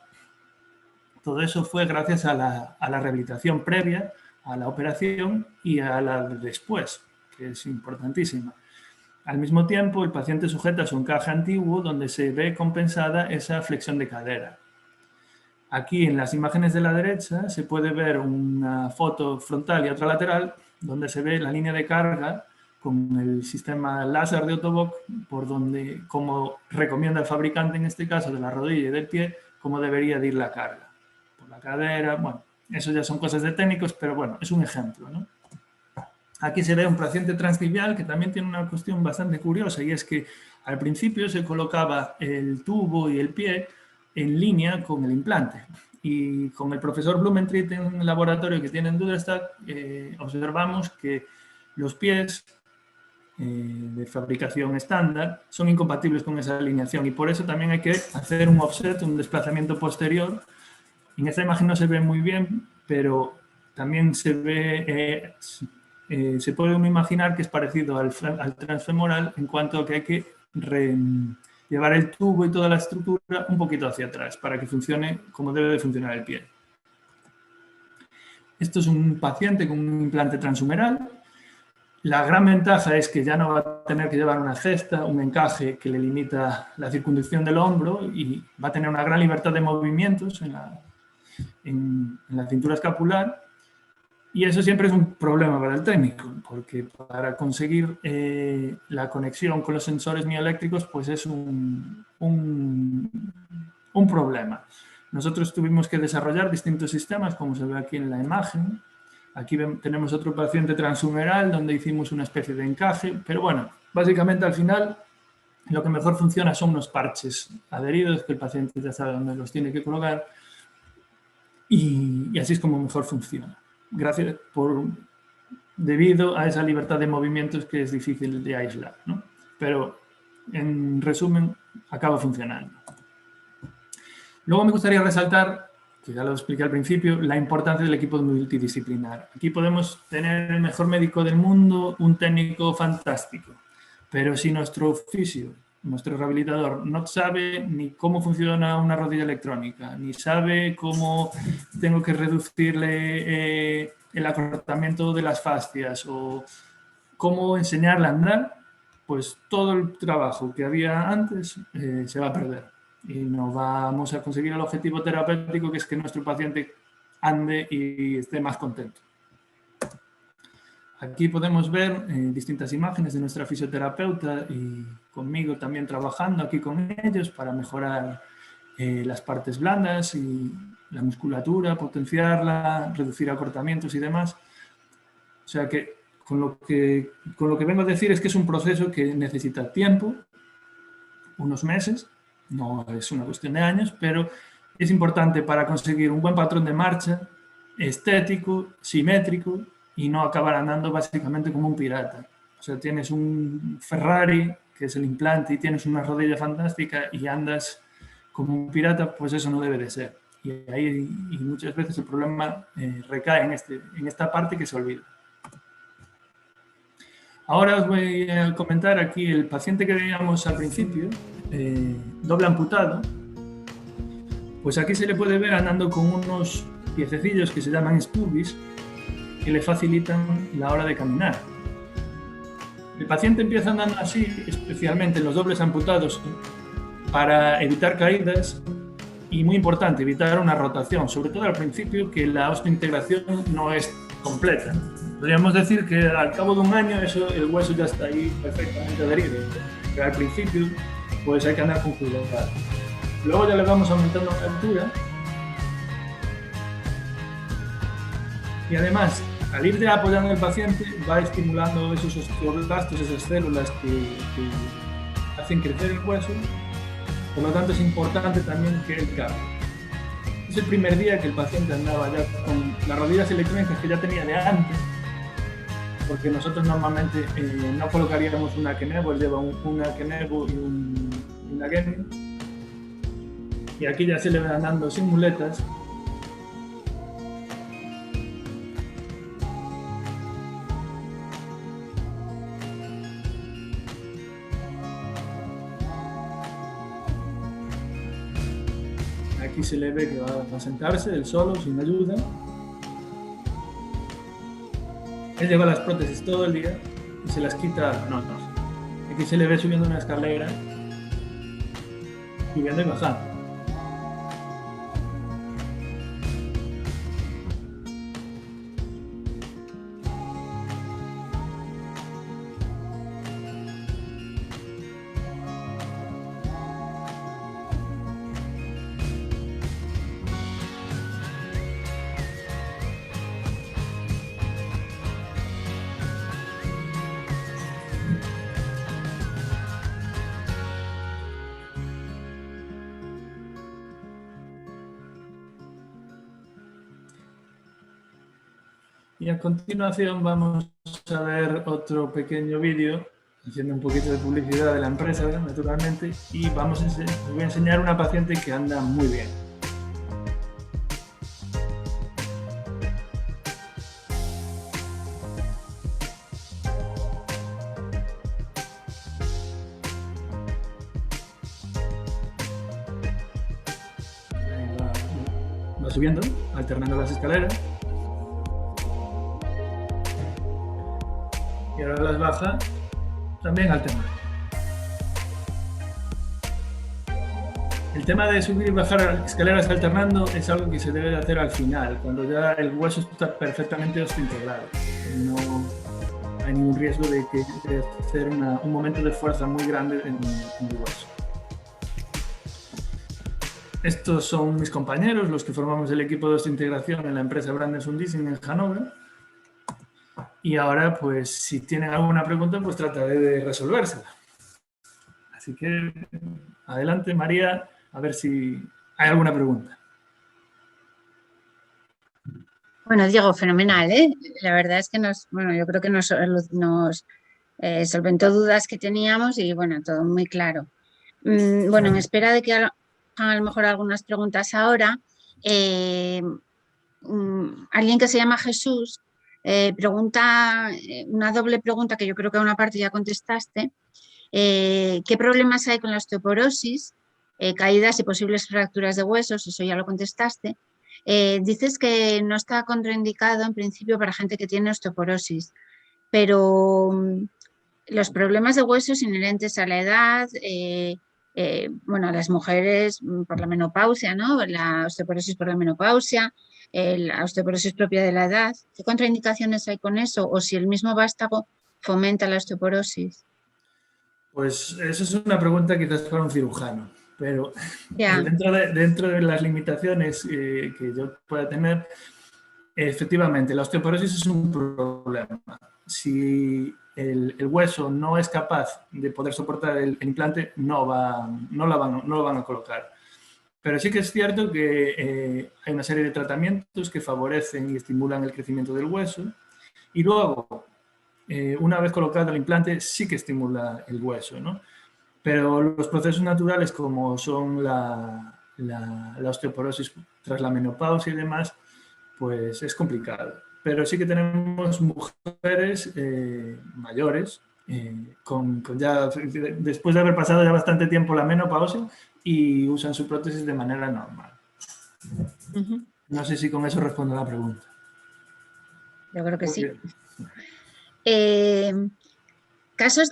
Todo eso fue gracias a la rehabilitación previa, a la operación y a la de después, que es importantísima. Al mismo tiempo, el paciente sujeta su encaje antiguo donde se ve compensada esa flexión de cadera. Aquí en las imágenes de la derecha se puede ver una foto frontal y otra lateral donde se ve la línea de carga con el sistema láser de Ottobock por donde, como recomienda el fabricante en este caso de la rodilla y del pie, cómo debería de ir la carga. Por la cadera, bueno, eso ya son cosas de técnicos, pero bueno, es un ejemplo, ¿no? Aquí se ve un paciente transtibial que también tiene una cuestión bastante curiosa y es que al principio se colocaba el tubo y el pie en línea con el implante. Y con el profesor Blumentritt en el laboratorio que tiene en Duderstadt observamos que los pies de fabricación estándar son incompatibles con esa alineación y por eso también hay que hacer un offset, un desplazamiento posterior. En esta imagen no se ve muy bien, pero también se ve, se puede uno imaginar que es parecido al transfemoral en cuanto a que hay que llevar el tubo y toda la estructura un poquito hacia atrás para que funcione como debe de funcionar el pie. Esto es un paciente con un implante transhumeral. La gran ventaja es que ya no va a tener que llevar una cesta, un encaje que le limita la circunducción del hombro y va a tener una gran libertad de movimientos en la cintura escapular. Y eso siempre es un problema para el técnico, porque para conseguir la conexión con los sensores mioeléctricos pues es un problema. Nosotros tuvimos que desarrollar distintos sistemas, como se ve aquí en la imagen. Aquí tenemos otro paciente transhumeral donde hicimos una especie de encaje, pero bueno, básicamente al final lo que mejor funciona son unos parches adheridos que el paciente ya sabe dónde los tiene que colocar y así es como mejor funciona. Gracias por debido a esa libertad de movimientos que es difícil de aislar, ¿no? Pero, en resumen, acaba funcionando. Luego me gustaría resaltar, que ya lo expliqué al principio, la importancia del equipo multidisciplinar. Aquí podemos tener el mejor médico del mundo, un técnico fantástico, pero si nuestro fisio, nuestro rehabilitador, no sabe ni cómo funciona una rodilla electrónica, ni sabe cómo tengo que reducirle el acortamiento de las fascias o cómo enseñarle a andar, pues todo el trabajo que había antes se va a perder y no vamos a conseguir el objetivo terapéutico, que es que nuestro paciente ande y esté más contento. Aquí podemos ver distintas imágenes de nuestra fisioterapeuta y conmigo también trabajando aquí con ellos para mejorar las partes blandas y la musculatura, potenciarla, reducir acortamientos y demás. O sea que con lo que vengo a decir es que es un proceso que necesita tiempo, unos meses, no es una cuestión de años, pero es importante para conseguir un buen patrón de marcha, estético, simétrico y no acabar andando básicamente como un pirata. O sea, tienes un Ferrari, que es el implante, y tienes una rodilla fantástica y andas como un pirata, pues eso no debe de ser. Y muchas veces el problema recae en esta parte que se olvida. Ahora os voy a comentar aquí el paciente que veíamos al principio, doble amputado. Pues aquí se le puede ver andando con unos piececillos que se llaman spurvis, que le facilitan la hora de caminar. El paciente empieza andando así, especialmente en los dobles amputados, para evitar caídas y, muy importante, evitar una rotación, sobre todo al principio, que la osteointegración no es completa. Podríamos decir que al cabo de un año el hueso ya está ahí perfectamente adherido, pero al principio pues hay que andar con cuidado. Luego ya le vamos aumentando la altura y además, al ir ya apoyando al paciente, va estimulando esos osteoblastos, esas células que hacen crecer el hueso. Por lo tanto, es importante también que él cambie. Es el primer día que el paciente andaba ya con las rodillas electrónicas que ya tenía de antes, porque nosotros normalmente no colocaríamos una Kenevo, él lleva una Kenevo y una Gemio. Y aquí ya se le van andando sin muletas. Aquí se le ve que va a sentarse él solo, sin ayuda. Él lleva las prótesis todo el día y se las quita a notas. Aquí se le ve subiendo una escalera, subiendo y bajando. Y a continuación vamos a ver otro pequeño vídeo, haciendo un poquito de publicidad de la empresa, naturalmente, y os voy a enseñar a una paciente que anda muy bien. Va subiendo, alternando las escaleras. Y ahora las baja, también alternando. El tema de subir y bajar escaleras alternando es algo que se debe de hacer al final, cuando ya el hueso está perfectamente osteointegrado. No hay ningún riesgo de hacer un momento de fuerza muy grande en el hueso. Estos son mis compañeros, los que formamos el equipo de osteointegración en la empresa Brandes Undissing en Hannover. Y ahora, pues, si tienen alguna pregunta, pues trataré de resolvérsela. Así que, adelante, María, a ver si hay alguna pregunta. Bueno, Diego, fenomenal, ¿eh? La verdad es que yo creo que nos solventó dudas que teníamos y bueno, todo muy claro. Bueno, en espera de que hagan a lo mejor algunas preguntas ahora, eh, alguien que se llama Jesús pregunta una doble pregunta que yo creo que a una parte ya contestaste. ¿Qué problemas hay con la osteoporosis? Caídas y posibles fracturas de huesos, eso ya lo contestaste. Dices que no está contraindicado en principio para gente que tiene osteoporosis, pero los problemas de huesos inherentes a la edad, bueno, a las mujeres por la menopausia, ¿no? La osteoporosis por la menopausia, la osteoporosis propia de la edad, ¿qué contraindicaciones hay con eso? O si el mismo vástago fomenta la osteoporosis. Pues eso es una pregunta quizás para un cirujano, pero Ya. dentro de las limitaciones que yo pueda tener, efectivamente, la osteoporosis es un problema. Si el hueso no es capaz de poder soportar el implante, no lo van a colocar. Pero sí que es cierto que hay una serie de tratamientos que favorecen y estimulan el crecimiento del hueso. Y luego, una vez colocado el implante, sí que estimula el hueso, ¿no? Pero los procesos naturales, como son la osteoporosis tras la menopausia y demás, pues es complicado. Pero sí que tenemos mujeres mayores, después de haber pasado ya bastante tiempo la menopausia y usan su prótesis de manera normal. No sé si con eso respondo a la pregunta. Yo creo que sí. Bien. Casos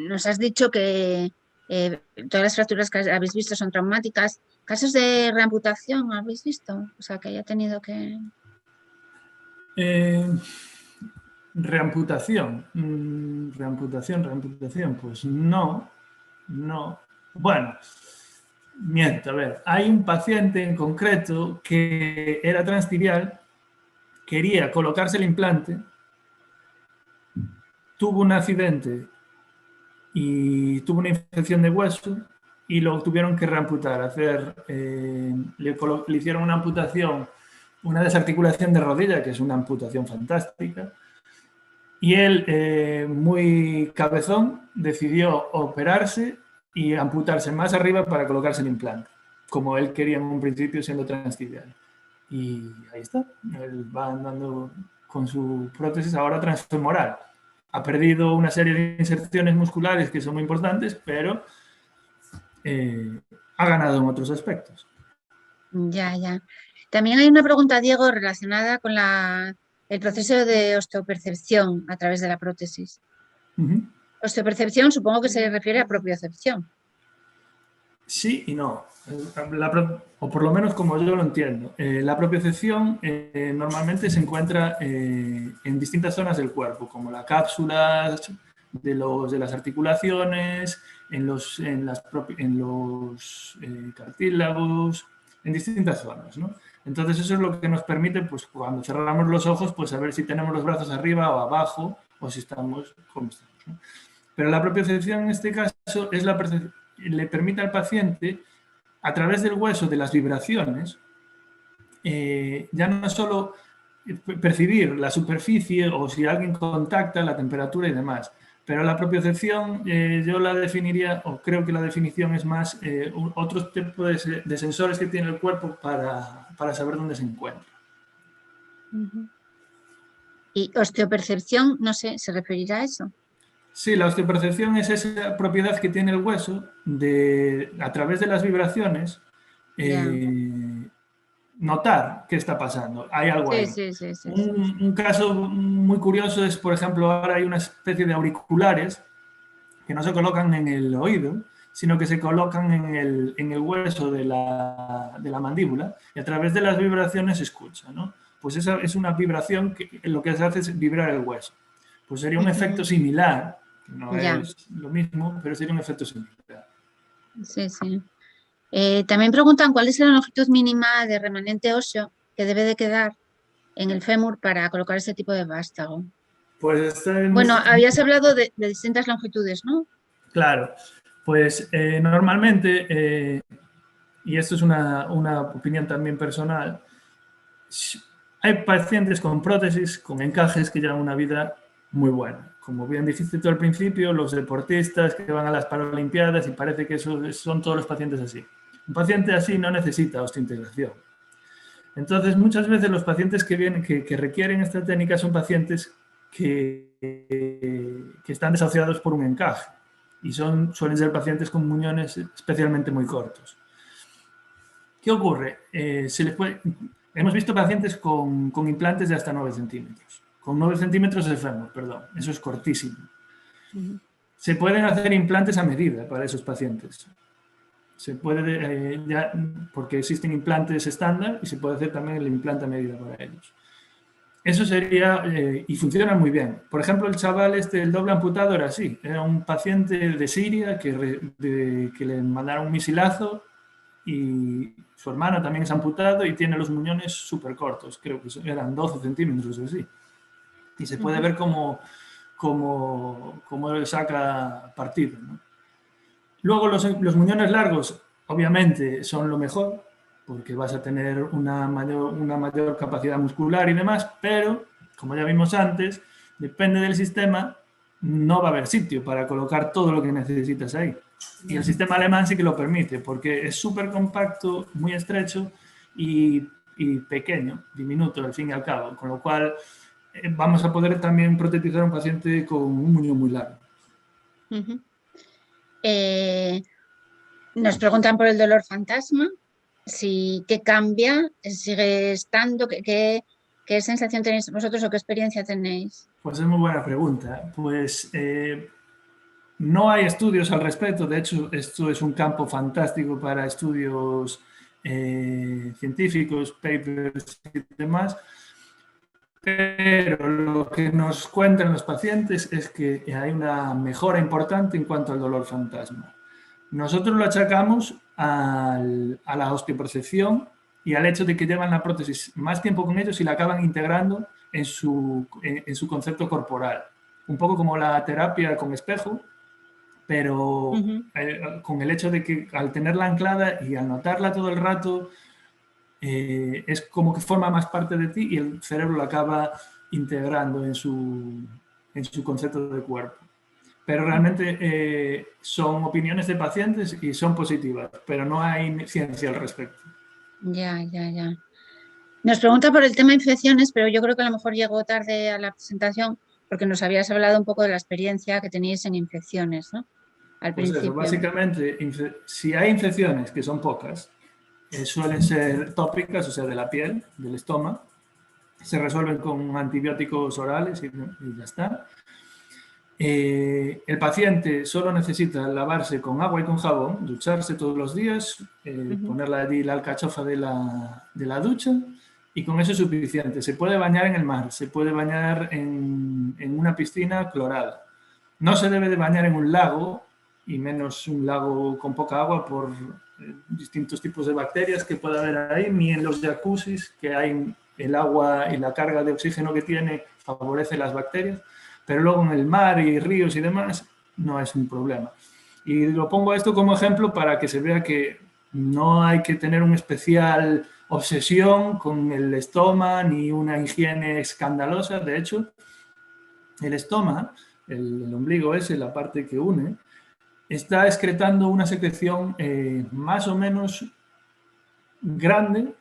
nos has dicho que todas las fracturas que habéis visto son traumáticas. ¿Casos de reamputación habéis visto? O sea, que haya tenido que... Reamputación. Reamputación. Pues no. Bueno, miento, a ver. Hay un paciente en concreto que era transtibial, quería colocarse el implante, tuvo un accidente y tuvo una infección de hueso y lo tuvieron que reamputar, le hicieron una amputación, una desarticulación de rodilla, que es una amputación fantástica, y él, muy cabezón, decidió operarse y amputarse más arriba para colocarse el implante, como él quería en un principio siendo transtibial. Y ahí está, él va andando con su prótesis ahora transfemoral. Ha perdido una serie de inserciones musculares que son muy importantes, pero ha ganado en otros aspectos. Ya. También hay una pregunta, Diego, relacionada con el proceso de osteopercepción a través de la prótesis. Osteopercepción supongo que se refiere a propiocepción. Sí y no, o por lo menos como yo lo entiendo. La propiocepción normalmente se encuentra en distintas zonas del cuerpo, como las cápsulas de las articulaciones, en los cartílagos, en distintas zonas, ¿no? Entonces eso es lo que nos permite, pues cuando cerramos los ojos, pues saber si tenemos los brazos arriba o abajo, o si estamos como estamos, ¿no? Pero la propiocepción en este caso es le permite al paciente, a través del hueso, de las vibraciones, ya no solo percibir la superficie o si alguien contacta, la temperatura y demás, pero la propiocepción yo la definiría, o creo que la definición es más otro tipo de sensores que tiene el cuerpo para saber dónde se encuentra. Y osteopercepción, no sé, ¿se referirá a eso? Sí, la osteopercepción es esa propiedad que tiene el hueso de, a través de las vibraciones, notar qué está pasando. Hay algo ahí. Sí. Un caso muy curioso es, por ejemplo, ahora hay una especie de auriculares que no se colocan en el oído, sino que se colocan en el hueso de la mandíbula y a través de las vibraciones se escucha, ¿no? Pues esa es una vibración que lo que se hace es vibrar el hueso. Pues sería un efecto similar, no es lo mismo, pero sería un efecto similar. Sí. También preguntan cuál es la longitud mínima de remanente óseo que debe de quedar en el fémur para colocar ese tipo de vástago. Pues bueno, habías hablado de distintas longitudes, ¿no? Claro, pues normalmente, y esto es una opinión también personal, hay pacientes con prótesis, con encajes, que llevan una vida muy buena. Como bien dijiste tú al principio, los deportistas que van a las Paralimpiadas, y parece que esos son todos los pacientes así. Un paciente así no necesita osteointegración. Entonces, muchas veces los pacientes que requieren esta técnica son pacientes que están desahuciados por un encaje y suelen ser pacientes con muñones especialmente muy cortos. ¿Qué ocurre? Hemos visto pacientes con implantes de hasta 9 centímetros. Con 9 centímetros de fémur, perdón. Eso es cortísimo. Se pueden hacer implantes a medida para esos pacientes. Se puede, porque existen implantes estándar y se puede hacer también el implante a medida para ellos. Eso sería, y funciona muy bien. Por ejemplo, el chaval el doble amputado era así. Era un paciente de Siria que le mandaron un misilazo y su hermano también es amputado y tiene los muñones súper cortos. Creo que eran 12 centímetros o así. Y se puede ver cómo saca partido, ¿no? Luego los muñones largos, obviamente, son lo mejor, porque vas a tener una mayor capacidad muscular y demás, pero, como ya vimos antes, depende del sistema, no va a haber sitio para colocar todo lo que necesitas ahí. Y el sistema alemán sí que lo permite, porque es súper compacto, muy estrecho y pequeño, diminuto al fin y al cabo, con lo cual vamos a poder también protetizar a un paciente con un muñón muy largo. Nos preguntan por el dolor fantasma, ¿qué cambia? ¿Sigue estando? ¿Qué sensación tenéis vosotros o qué experiencia tenéis? Pues es muy buena pregunta. Pues no hay estudios al respecto. De hecho, esto es un campo fantástico para estudios científicos, papers y demás. Pero lo que nos cuentan los pacientes es que hay una mejora importante en cuanto al dolor fantasma. Nosotros lo achacamos a la osteopercepción y al hecho de que llevan la prótesis más tiempo con ellos y la acaban integrando en su concepto corporal. Un poco como la terapia con espejo, pero con el hecho de que al tenerla anclada y al notarla todo el rato, es como que forma más parte de ti y el cerebro la acaba integrando en su concepto de cuerpo. Pero realmente son opiniones de pacientes y son positivas, pero no hay ciencia al respecto. Ya. Nos pregunta por el tema de infecciones, pero yo creo que a lo mejor llegó tarde a la presentación porque nos habías hablado un poco de la experiencia que teníais en infecciones, ¿no? Al principio. Eso, básicamente, si hay infecciones, que son pocas, suelen ser tópicas, o sea, de la piel, del estómago, se resuelven con antibióticos orales y ya está. El paciente solo necesita lavarse con agua y con jabón, ducharse todos los días, ponerle allí la alcachofa de la ducha y con eso es suficiente. Se puede bañar en el mar, se puede bañar en una piscina clorada. No se debe de bañar en un lago, y menos un lago con poca agua por distintos tipos de bacterias que puede haber ahí, ni en los jacuzzis, que hay el agua y la carga de oxígeno que tiene favorece las bacterias. Pero luego en el mar y ríos y demás no es un problema. Y lo pongo esto como ejemplo para que se vea que no hay que tener una especial obsesión con el estoma ni una higiene escandalosa. De hecho, el estoma, el ombligo ese, la parte que une, está excretando una secreción más o menos grande,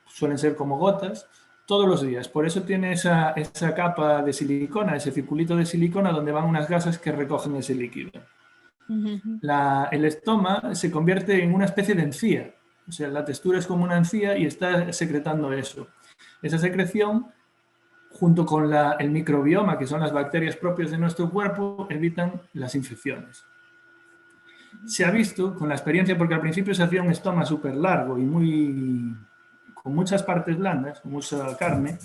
suelen ser como gotas, todos los días. Por eso tiene esa capa de silicona, ese circulito de silicona donde van unas gasas que recogen ese líquido. El estoma se convierte en una especie de encía. O sea, la textura es como una encía y está secretando eso. Esa secreción, junto con el microbioma, que son las bacterias propias de nuestro cuerpo, evitan las infecciones. Se ha visto con la experiencia, porque al principio se hacía un estoma súper largo y con muchas partes blandas, con mucha carne,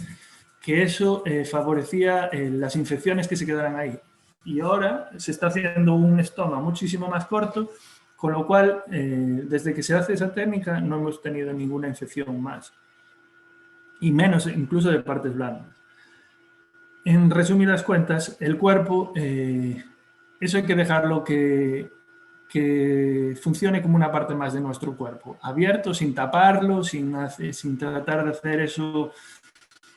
que eso favorecía las infecciones que se quedaran ahí. Y ahora se está haciendo un estoma muchísimo más corto, con lo cual, desde que se hace esa técnica, no hemos tenido ninguna infección más. Y menos incluso de partes blandas. En resumidas cuentas, el cuerpo, eso hay que dejarlo que que funcione como una parte más de nuestro cuerpo, abierto, sin taparlo, sin tratar de hacer eso,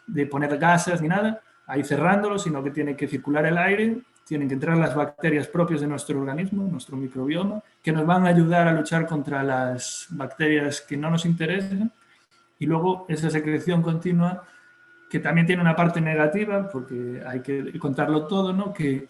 de poner gasas ni nada, ahí cerrándolo, sino que tiene que circular el aire, tienen que entrar las bacterias propias de nuestro organismo, nuestro microbioma, que nos van a ayudar a luchar contra las bacterias que no nos interesan, y luego esa secreción continua, que también tiene una parte negativa, porque hay que contarlo todo, ¿no? Que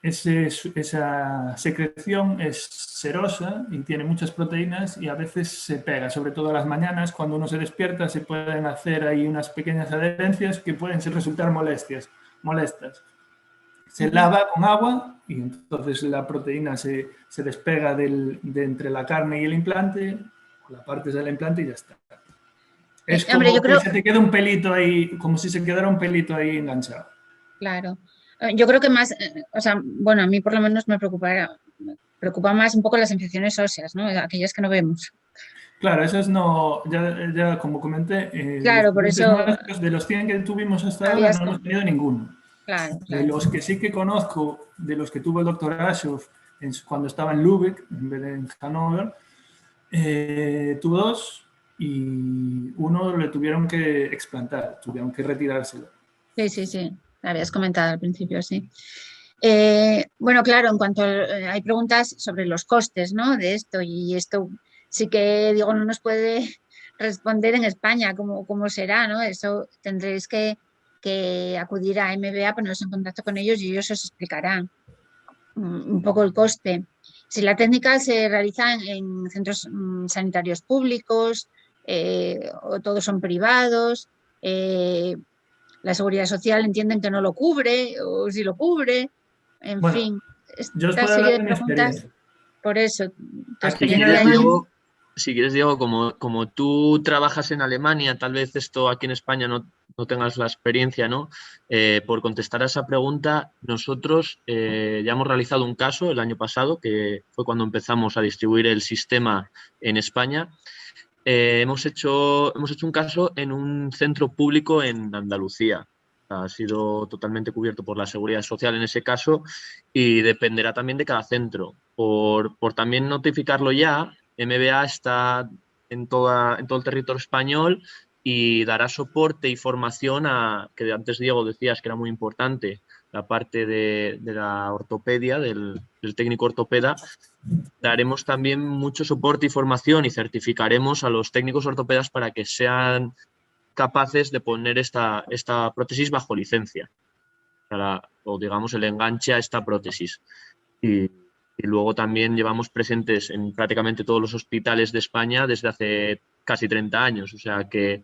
esa secreción es serosa y tiene muchas proteínas y a veces se pega, sobre todo a las mañanas, cuando uno se despierta se pueden hacer ahí unas pequeñas adherencias que pueden resultar molestas. Se lava con agua y entonces la proteína se despega de entre la carne y el implante, o la parte del implante y ya está. Es como Hombre, yo creo... que se te queda un pelito ahí, como si se quedara un pelito ahí enganchado. Claro. Yo creo que más, o sea, bueno, a mí por lo menos me preocupa más un poco las infecciones óseas, ¿no? Aquellas que no vemos. Claro, esas no, ya como comenté, Claro, los por clientes eso nuestros, de los 100 que tuvimos hasta ahora, habías... no hemos tenido ninguno. Claro, De claro. los que sí que conozco, de los que tuvo el doctor Aschoff cuando estaba en Lübeck, en vez de en Hannover, tuvo 2 y uno le tuvieron que explantar, tuvieron que retirárselo. Sí, sí, sí. Habías comentado al principio, sí. Bueno, claro, en cuanto hay preguntas sobre los costes, ¿no? De esto, y esto sí que, digo, no nos puede responder en España cómo será, ¿no? Eso tendréis que acudir a MBA, poneros en contacto con ellos y ellos os explicarán un poco el coste. Si la técnica se realiza en centros sanitarios públicos o todos son privados, la seguridad social entienden que no lo cubre o si lo cubre, en Bueno, fin, yo os esta puedo serie hablar de de mi preguntas, experiencia. por eso, tu Aquí Si en quieres, experiencia... Alemania, Diego, como tú trabajas en Alemania, tal vez esto aquí en España no tengas la experiencia, ¿no? Por contestar a esa pregunta, nosotros ya hemos realizado un caso el año pasado, que fue cuando empezamos a distribuir el sistema en España. Hemos hecho un caso en un centro público en Andalucía. Ha sido totalmente cubierto por la Seguridad Social en ese caso y dependerá también de cada centro. Por también notificarlo ya, MBA está en todo el territorio español y dará soporte y formación que antes Diego decías que era muy importante, la parte de la ortopedia, del técnico ortopeda. Daremos también mucho soporte y formación y certificaremos a los técnicos ortopedas para que sean capaces de poner esta prótesis bajo licencia, o digamos el enganche a esta prótesis. Y luego también llevamos presentes en prácticamente todos los hospitales de España desde hace casi 30 años. O sea que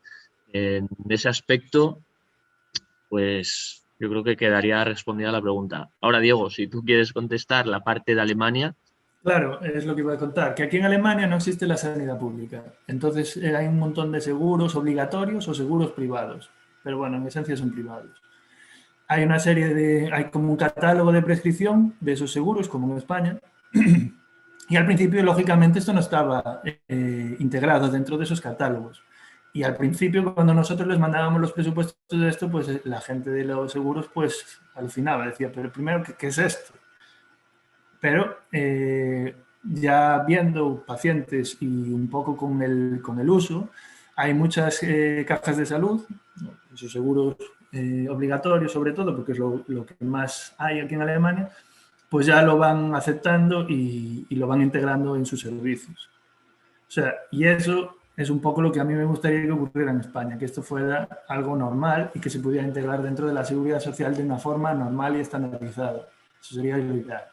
en ese aspecto, pues yo creo que quedaría respondida la pregunta. Ahora, Diego, si tú quieres contestar la parte de Alemania. claro, es lo que iba a contar, que aquí en Alemania no existe la sanidad pública. Entonces hay un montón de seguros obligatorios o seguros privados. Pero bueno, en esencia son privados. Hay una hay como un catálogo de prescripción de esos seguros, como en España. Y al principio, lógicamente, esto no estaba integrado dentro de esos catálogos. Y al principio, cuando nosotros les mandábamos los presupuestos de esto, pues la gente de los seguros pues alucinaba, decía, pero primero, ¿qué es esto? Pero ya viendo pacientes y un poco con el uso, hay muchas cajas de salud, esos seguros obligatorios sobre todo, porque es lo que más hay aquí en Alemania, pues ya lo van aceptando y lo van integrando en sus servicios. O sea, y eso es un poco lo que a mí me gustaría que ocurriera en España, que esto fuera algo normal y que se pudiera integrar dentro de la seguridad social de una forma normal y estandarizada. Eso sería lo ideal.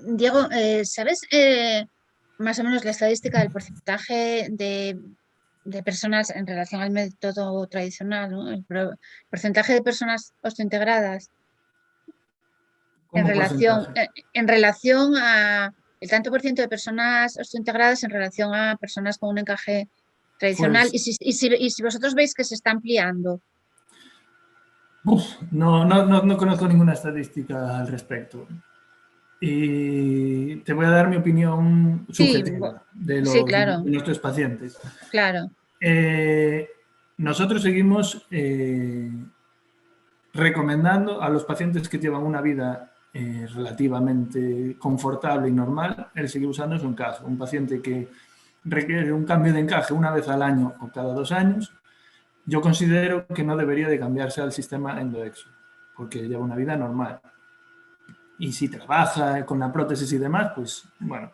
Diego, ¿sabes más o menos la estadística del porcentaje de personas en relación al método tradicional, ¿no? El porcentaje de personas osteointegradas ¿Cómo porcentaje? en relación a el tanto por ciento de personas osteointegradas en relación a personas con un encaje tradicional Pues y si vosotros veis que se está ampliando. no conozco ninguna estadística al respecto. Y te voy a dar mi opinión Sí, subjetiva de sí, claro, nuestros pacientes. claro. Nosotros seguimos recomendando a los pacientes que llevan una vida relativamente confortable y normal, él sigue usando su encaje. Un paciente que requiere un cambio de encaje una vez al año o cada 2 años, yo considero que no debería de cambiarse al sistema EndoExo, porque lleva una vida normal. Y si trabaja con la prótesis y demás, pues bueno.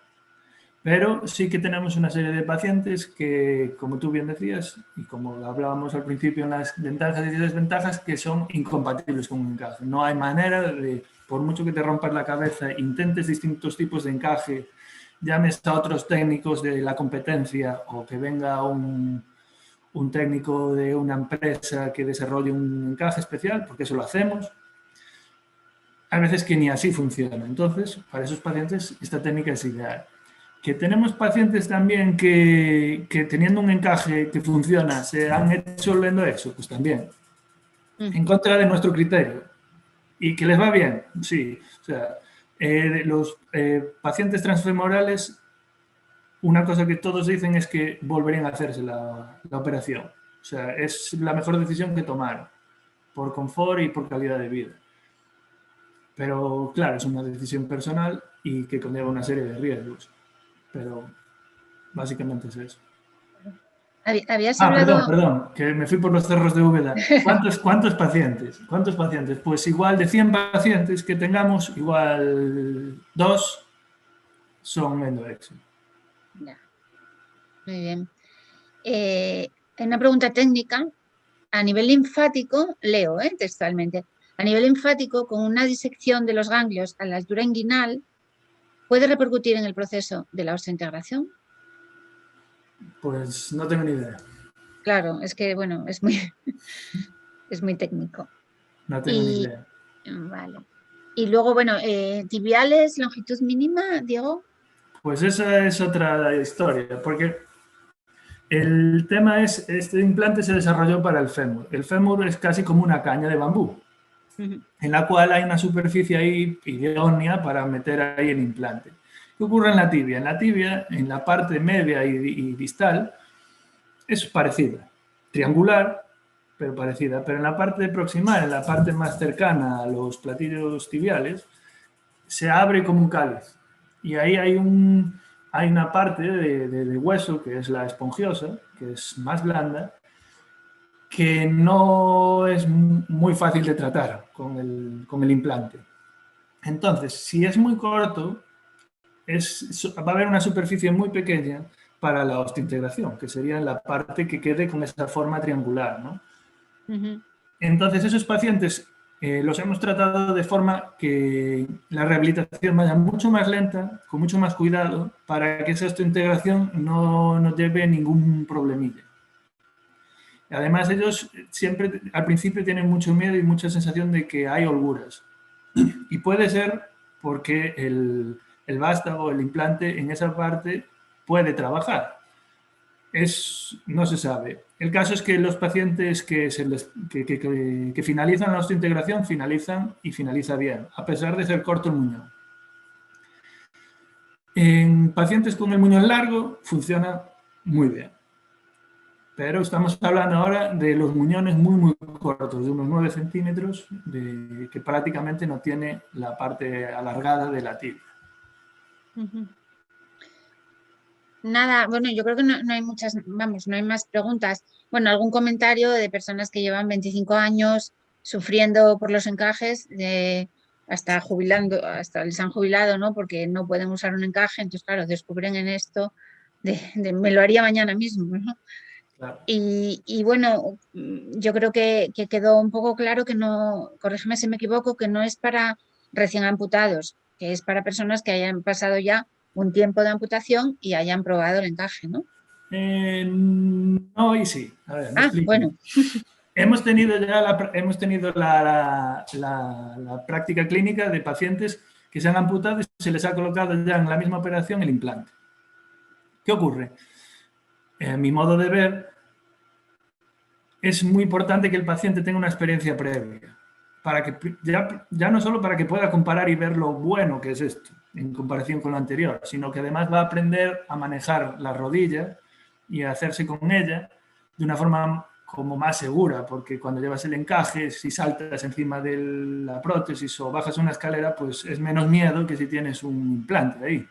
Pero sí que tenemos una serie de pacientes que, como tú bien decías, y como hablábamos al principio en las ventajas y desventajas, que son incompatibles con un encaje. No hay manera de, por mucho que te rompas la cabeza, intentes distintos tipos de encaje, llames a otros técnicos de la competencia o que venga un técnico de una empresa que desarrolle un encaje especial, porque eso lo hacemos. Hay veces que ni así funciona. Entonces, para esos pacientes, esta técnica es ideal. Que tenemos pacientes también que teniendo un encaje que funciona, se han hecho el EndoExo, pues también. En contra de nuestro criterio. ¿Y que les va bien? Sí. O sea, los pacientes transfemorales, una cosa que todos dicen es que volverían a hacerse la operación. O sea, es la mejor decisión que tomaron, por confort y por calidad de vida. Pero, claro, es una decisión personal y que conlleva una serie de riesgos. Pero básicamente es eso. Habías hablado... Perdón, que me fui por los cerros de Úbeda. ¿Cuántos pacientes? ¿Cuántos pacientes? Pues igual de 100 pacientes que tengamos, igual 2 son EndoExo. Ya. Muy bien. Una pregunta técnica. A nivel linfático, leo textualmente, a nivel linfático, con una disección de los ganglios a la altura inguinal, ¿puede repercutir en el proceso de la osseointegración? Pues no tengo ni idea. Claro, es que, bueno, es muy técnico. No tengo ni idea. Vale. Y luego, bueno, tibiales, longitud mínima, Diego. Pues esa es otra historia, porque el tema es, este implante se desarrolló para el fémur. El fémur es casi como una caña de bambú, en la cual hay una superficie ahí idónea para meter ahí el implante. ¿Qué ocurre en la tibia? En la tibia, en la parte media y distal, es parecida, triangular, pero parecida. Pero en la parte proximal, en la parte más cercana a los platillos tibiales, se abre como un cáliz. Y ahí hay una parte de hueso, que es la esponjosa, que es más blanda, que no es muy fácil de tratar con el implante. Entonces, si es muy corto, va a haber una superficie muy pequeña para la osteointegración, que sería la parte que quede con esa forma triangular, ¿no? Entonces, esos pacientes los hemos tratado de forma que la rehabilitación vaya mucho más lenta, con mucho más cuidado, para que esa osteointegración no lleve ningún problemilla. Además, ellos siempre al principio tienen mucho miedo y mucha sensación de que hay holguras. Y puede ser porque el vástago, el implante, en esa parte puede trabajar. No se sabe. El caso es que los pacientes que finalizan la osteointegración finaliza bien, a pesar de ser corto el muñón. En pacientes con el muñón largo funciona muy bien. Pero estamos hablando ahora de los muñones muy, muy cortos, de unos 9 centímetros, que prácticamente no tiene la parte alargada de la tibia. Nada, bueno, yo creo que no hay muchas, vamos, no hay más preguntas. Bueno, algún comentario de personas que llevan 25 años sufriendo por los encajes, hasta les han jubilado, ¿no? Porque no pueden usar un encaje, entonces, claro, descubren en esto me lo haría mañana mismo, ¿no? Claro. Y bueno, yo creo que quedó un poco claro que no, corrígeme si me equivoco, que no es para recién amputados, que es para personas que hayan pasado ya un tiempo de amputación y hayan probado el encaje, ¿no? No, y sí. A ver, bueno. Hemos tenido la práctica clínica de pacientes que se han amputado y se les ha colocado ya en la misma operación el implante. ¿Qué ocurre? A mi modo de ver, es muy importante que el paciente tenga una experiencia previa, para que ya no solo para que pueda comparar y ver lo bueno que es esto, en comparación con lo anterior, sino que además va a aprender a manejar la rodilla y a hacerse con ella de una forma como más segura, porque cuando llevas el encaje, si saltas encima de la prótesis o bajas una escalera, pues es menos miedo que si tienes un implante ahí.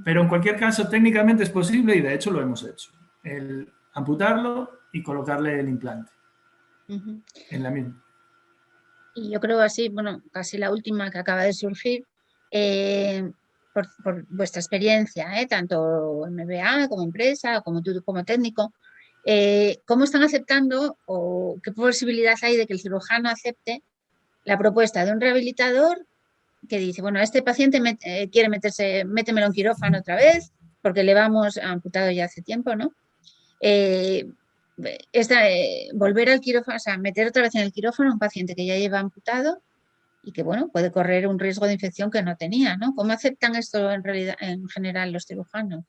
Pero en cualquier caso, técnicamente es posible y de hecho lo hemos hecho. El amputarlo y colocarle el implante en la misma. Y yo creo así, bueno, casi la última que acaba de surgir, por vuestra experiencia, tanto MBA como empresa, como tú como técnico, ¿cómo están aceptando o qué posibilidad hay de que el cirujano acepte la propuesta de un rehabilitador que dice, bueno, este paciente quiere métemelo en quirófano otra vez porque le vamos amputado ya hace tiempo, ¿no? Volver al quirófano, o sea, meter otra vez en el quirófano a un paciente que ya lleva amputado y que, bueno, puede correr un riesgo de infección que no tenía, ¿no? ¿Cómo aceptan esto en realidad, en general, los cirujanos?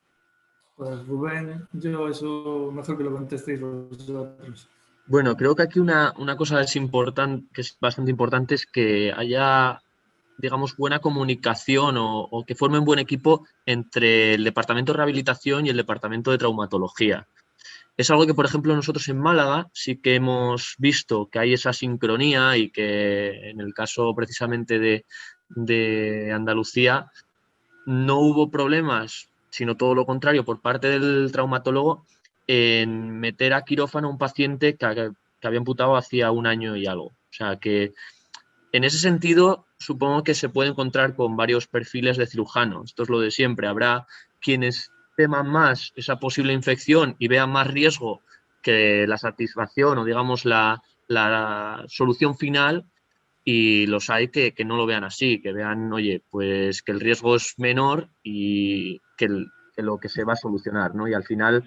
Pues Rubén, yo eso mejor que lo contestéis vosotros. Bueno, creo que aquí una cosa que es bastante importante es que haya, digamos, buena comunicación o que formen buen equipo entre el departamento de rehabilitación y el departamento de traumatología. Es algo que, por ejemplo, nosotros en Málaga sí que hemos visto que hay esa sincronía y que en el caso precisamente de Andalucía no hubo problemas, sino todo lo contrario, por parte del traumatólogo en meter a quirófano a un paciente que había amputado hacía un año y algo. O sea que en ese sentido supongo que se puede encontrar con varios perfiles de cirujano. Esto es lo de siempre. Habrá quienes teman más esa posible infección y vean más riesgo que la satisfacción o digamos la solución final, y los hay que no lo vean así, que vean, oye, pues que el riesgo es menor y que lo que se va a solucionar, ¿no? Y al final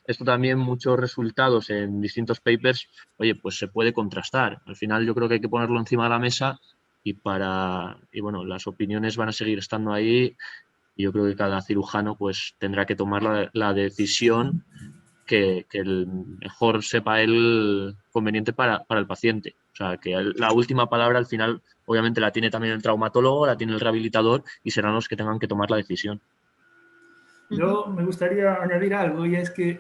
esto también muchos resultados en distintos papers, oye, pues se puede contrastar. Al final yo creo que hay que ponerlo encima de la mesa y bueno, las opiniones van a seguir estando ahí y yo creo que cada cirujano pues tendrá que tomar la decisión que el mejor sepa él conveniente para el paciente. O sea, que la última palabra al final obviamente la tiene también el traumatólogo, la tiene el rehabilitador y serán los que tengan que tomar la decisión. Yo me gustaría añadir algo y es que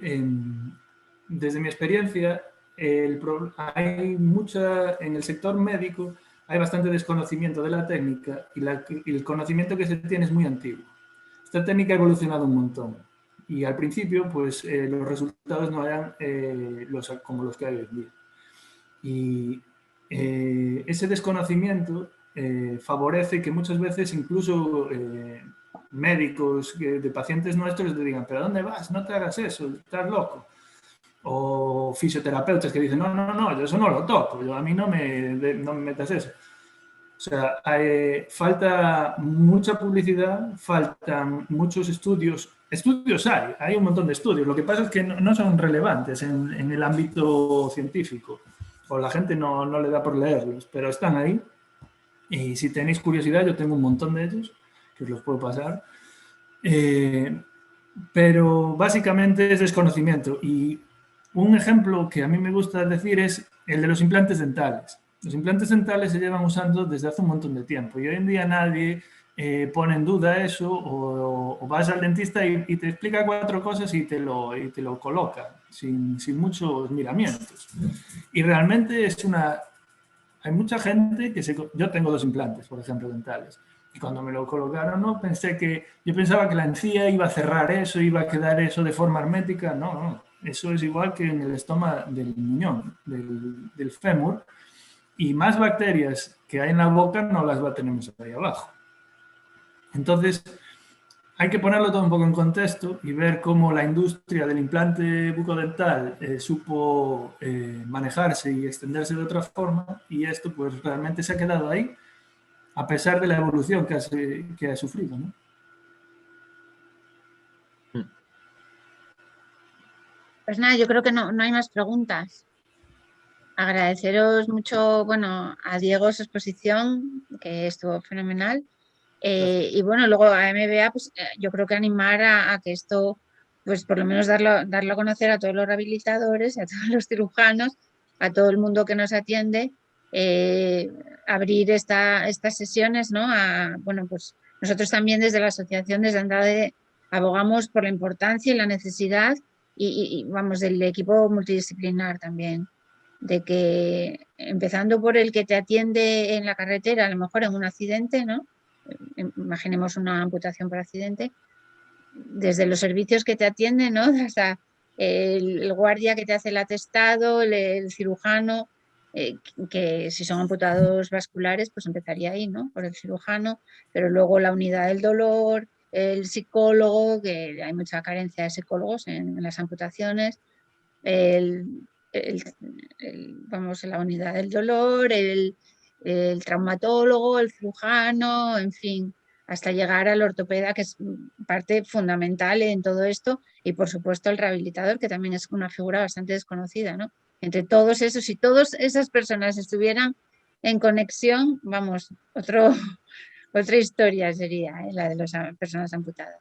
desde mi experiencia hay en el sector médico hay bastante desconocimiento de la técnica y el conocimiento que se tiene es muy antiguo. Esta técnica ha evolucionado un montón y al principio pues los resultados no eran como los que hay hoy en día. Y ese desconocimiento favorece que muchas veces incluso médicos de pacientes nuestros le digan, ¿pero a dónde vas? No te hagas eso, estás loco. O fisioterapeutas que dicen, no, yo eso no lo toco, a mí no me metas eso. O sea, falta mucha publicidad, faltan muchos estudios. Estudios hay un montón de estudios. Lo que pasa es que no son relevantes en el ámbito científico. O la gente no le da por leerlos, pero están ahí. Y si tenéis curiosidad, yo tengo un montón de ellos que os los puedo pasar. Pero básicamente es desconocimiento. Y un ejemplo que a mí me gusta decir es el de los implantes dentales. Los implantes dentales se llevan usando desde hace un montón de tiempo y hoy en día nadie pone en duda eso o vas al dentista y te explica 4 cosas y te lo coloca sin muchos miramientos. Y realmente hay mucha gente yo tengo 2 implantes, por ejemplo, dentales. Y cuando me lo colocaron, yo pensaba que la encía iba a cerrar eso, iba a quedar eso de forma hermética. No. Eso es igual que en el estómago del muñón, del fémur. Y más bacterias que hay en la boca no las tenemos ahí abajo. Entonces, hay que ponerlo todo un poco en contexto y ver cómo la industria del implante bucodental supo manejarse y extenderse de otra forma, y esto pues realmente se ha quedado ahí a pesar de la evolución que ha sufrido, ¿no? Pues nada, yo creo que no hay más preguntas. Agradeceros mucho, bueno, a Diego su exposición, que estuvo fenomenal. Y bueno, luego a MBA, pues yo creo que animar a que esto, pues por lo menos darlo a conocer a todos los rehabilitadores, a todos los cirujanos, a todo el mundo que nos atiende, abrir estas sesiones, ¿no? Bueno, pues nosotros también desde la asociación, desde Andrade, abogamos por la importancia y la necesidad vamos, del equipo multidisciplinar también, de que empezando por el que te atiende en la carretera, a lo mejor en un accidente, ¿no? Imaginemos una amputación por accidente, desde los servicios que te atienden, ¿no? Hasta el guardia que te hace el atestado, el cirujano, que si son amputados vasculares, pues empezaría ahí, ¿no? Por el cirujano, pero luego la unidad del dolor, el psicólogo, que hay mucha carencia de psicólogos en las amputaciones, vamos, la unidad del dolor, el traumatólogo, el cirujano, en fin, hasta llegar al ortopeda, que es parte fundamental en todo esto, y por supuesto el rehabilitador, que también es una figura bastante desconocida, ¿no? Entre todos esos, si todas esas personas estuvieran en conexión, vamos, otra historia sería la de las personas amputadas.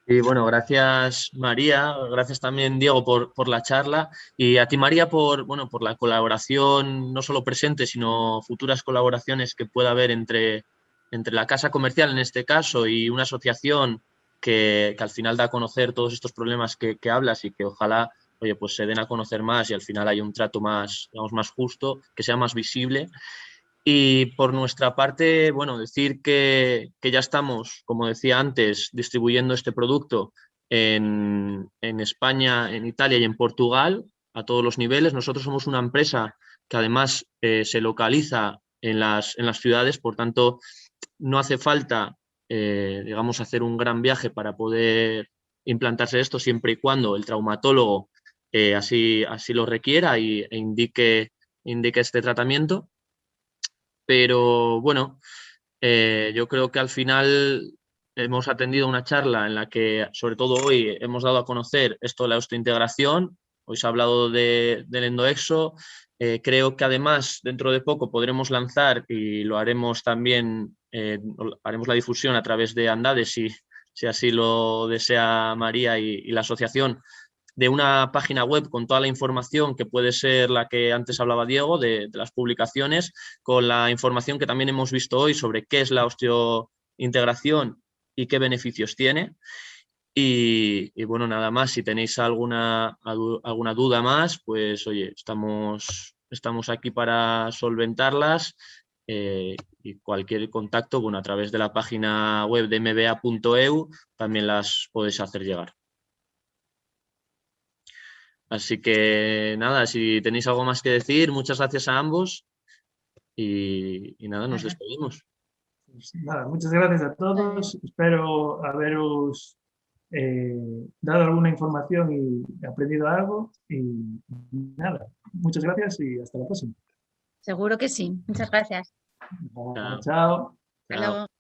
Y bueno, gracias María, gracias también Diego por la charla y a ti María por la colaboración, no solo presente, sino futuras colaboraciones que pueda haber entre la casa comercial en este caso y una asociación que al final da a conocer todos estos problemas que hablas y que ojalá, oye, pues se den a conocer más y al final haya un trato más, digamos, más justo, que sea más visible. Y por nuestra parte, bueno, decir que ya estamos, como decía antes, distribuyendo este producto en España, en Italia y en Portugal a todos los niveles. Nosotros somos una empresa que además se localiza en las ciudades, por tanto, no hace falta, digamos, hacer un gran viaje para poder implantarse esto, siempre y cuando el traumatólogo así lo requiera e indique este tratamiento. Pero bueno, yo creo que al final hemos atendido una charla en la que, sobre todo hoy, hemos dado a conocer esto de la osteointegración. Hoy se ha hablado del endoexo. Creo que además dentro de poco podremos lanzar, y lo haremos también, haremos la difusión a través de Andade, si así lo desea María y la asociación, de una página web con toda la información que puede ser la que antes hablaba Diego, de las publicaciones, con la información que también hemos visto hoy sobre qué es la osteointegración y qué beneficios tiene. Y bueno, nada más, si tenéis alguna duda más, pues oye, estamos aquí para solventarlas. Y cualquier contacto, bueno, a través de la página web de mba.eu también las podéis hacer llegar. Así que nada, si tenéis algo más que decir, muchas gracias a ambos y nada, nos despedimos. Pues nada, muchas gracias a todos. Espero haberos dado alguna información y aprendido algo. Y nada, muchas gracias y hasta la próxima. Seguro que sí. Muchas gracias. Chao. Hasta luego.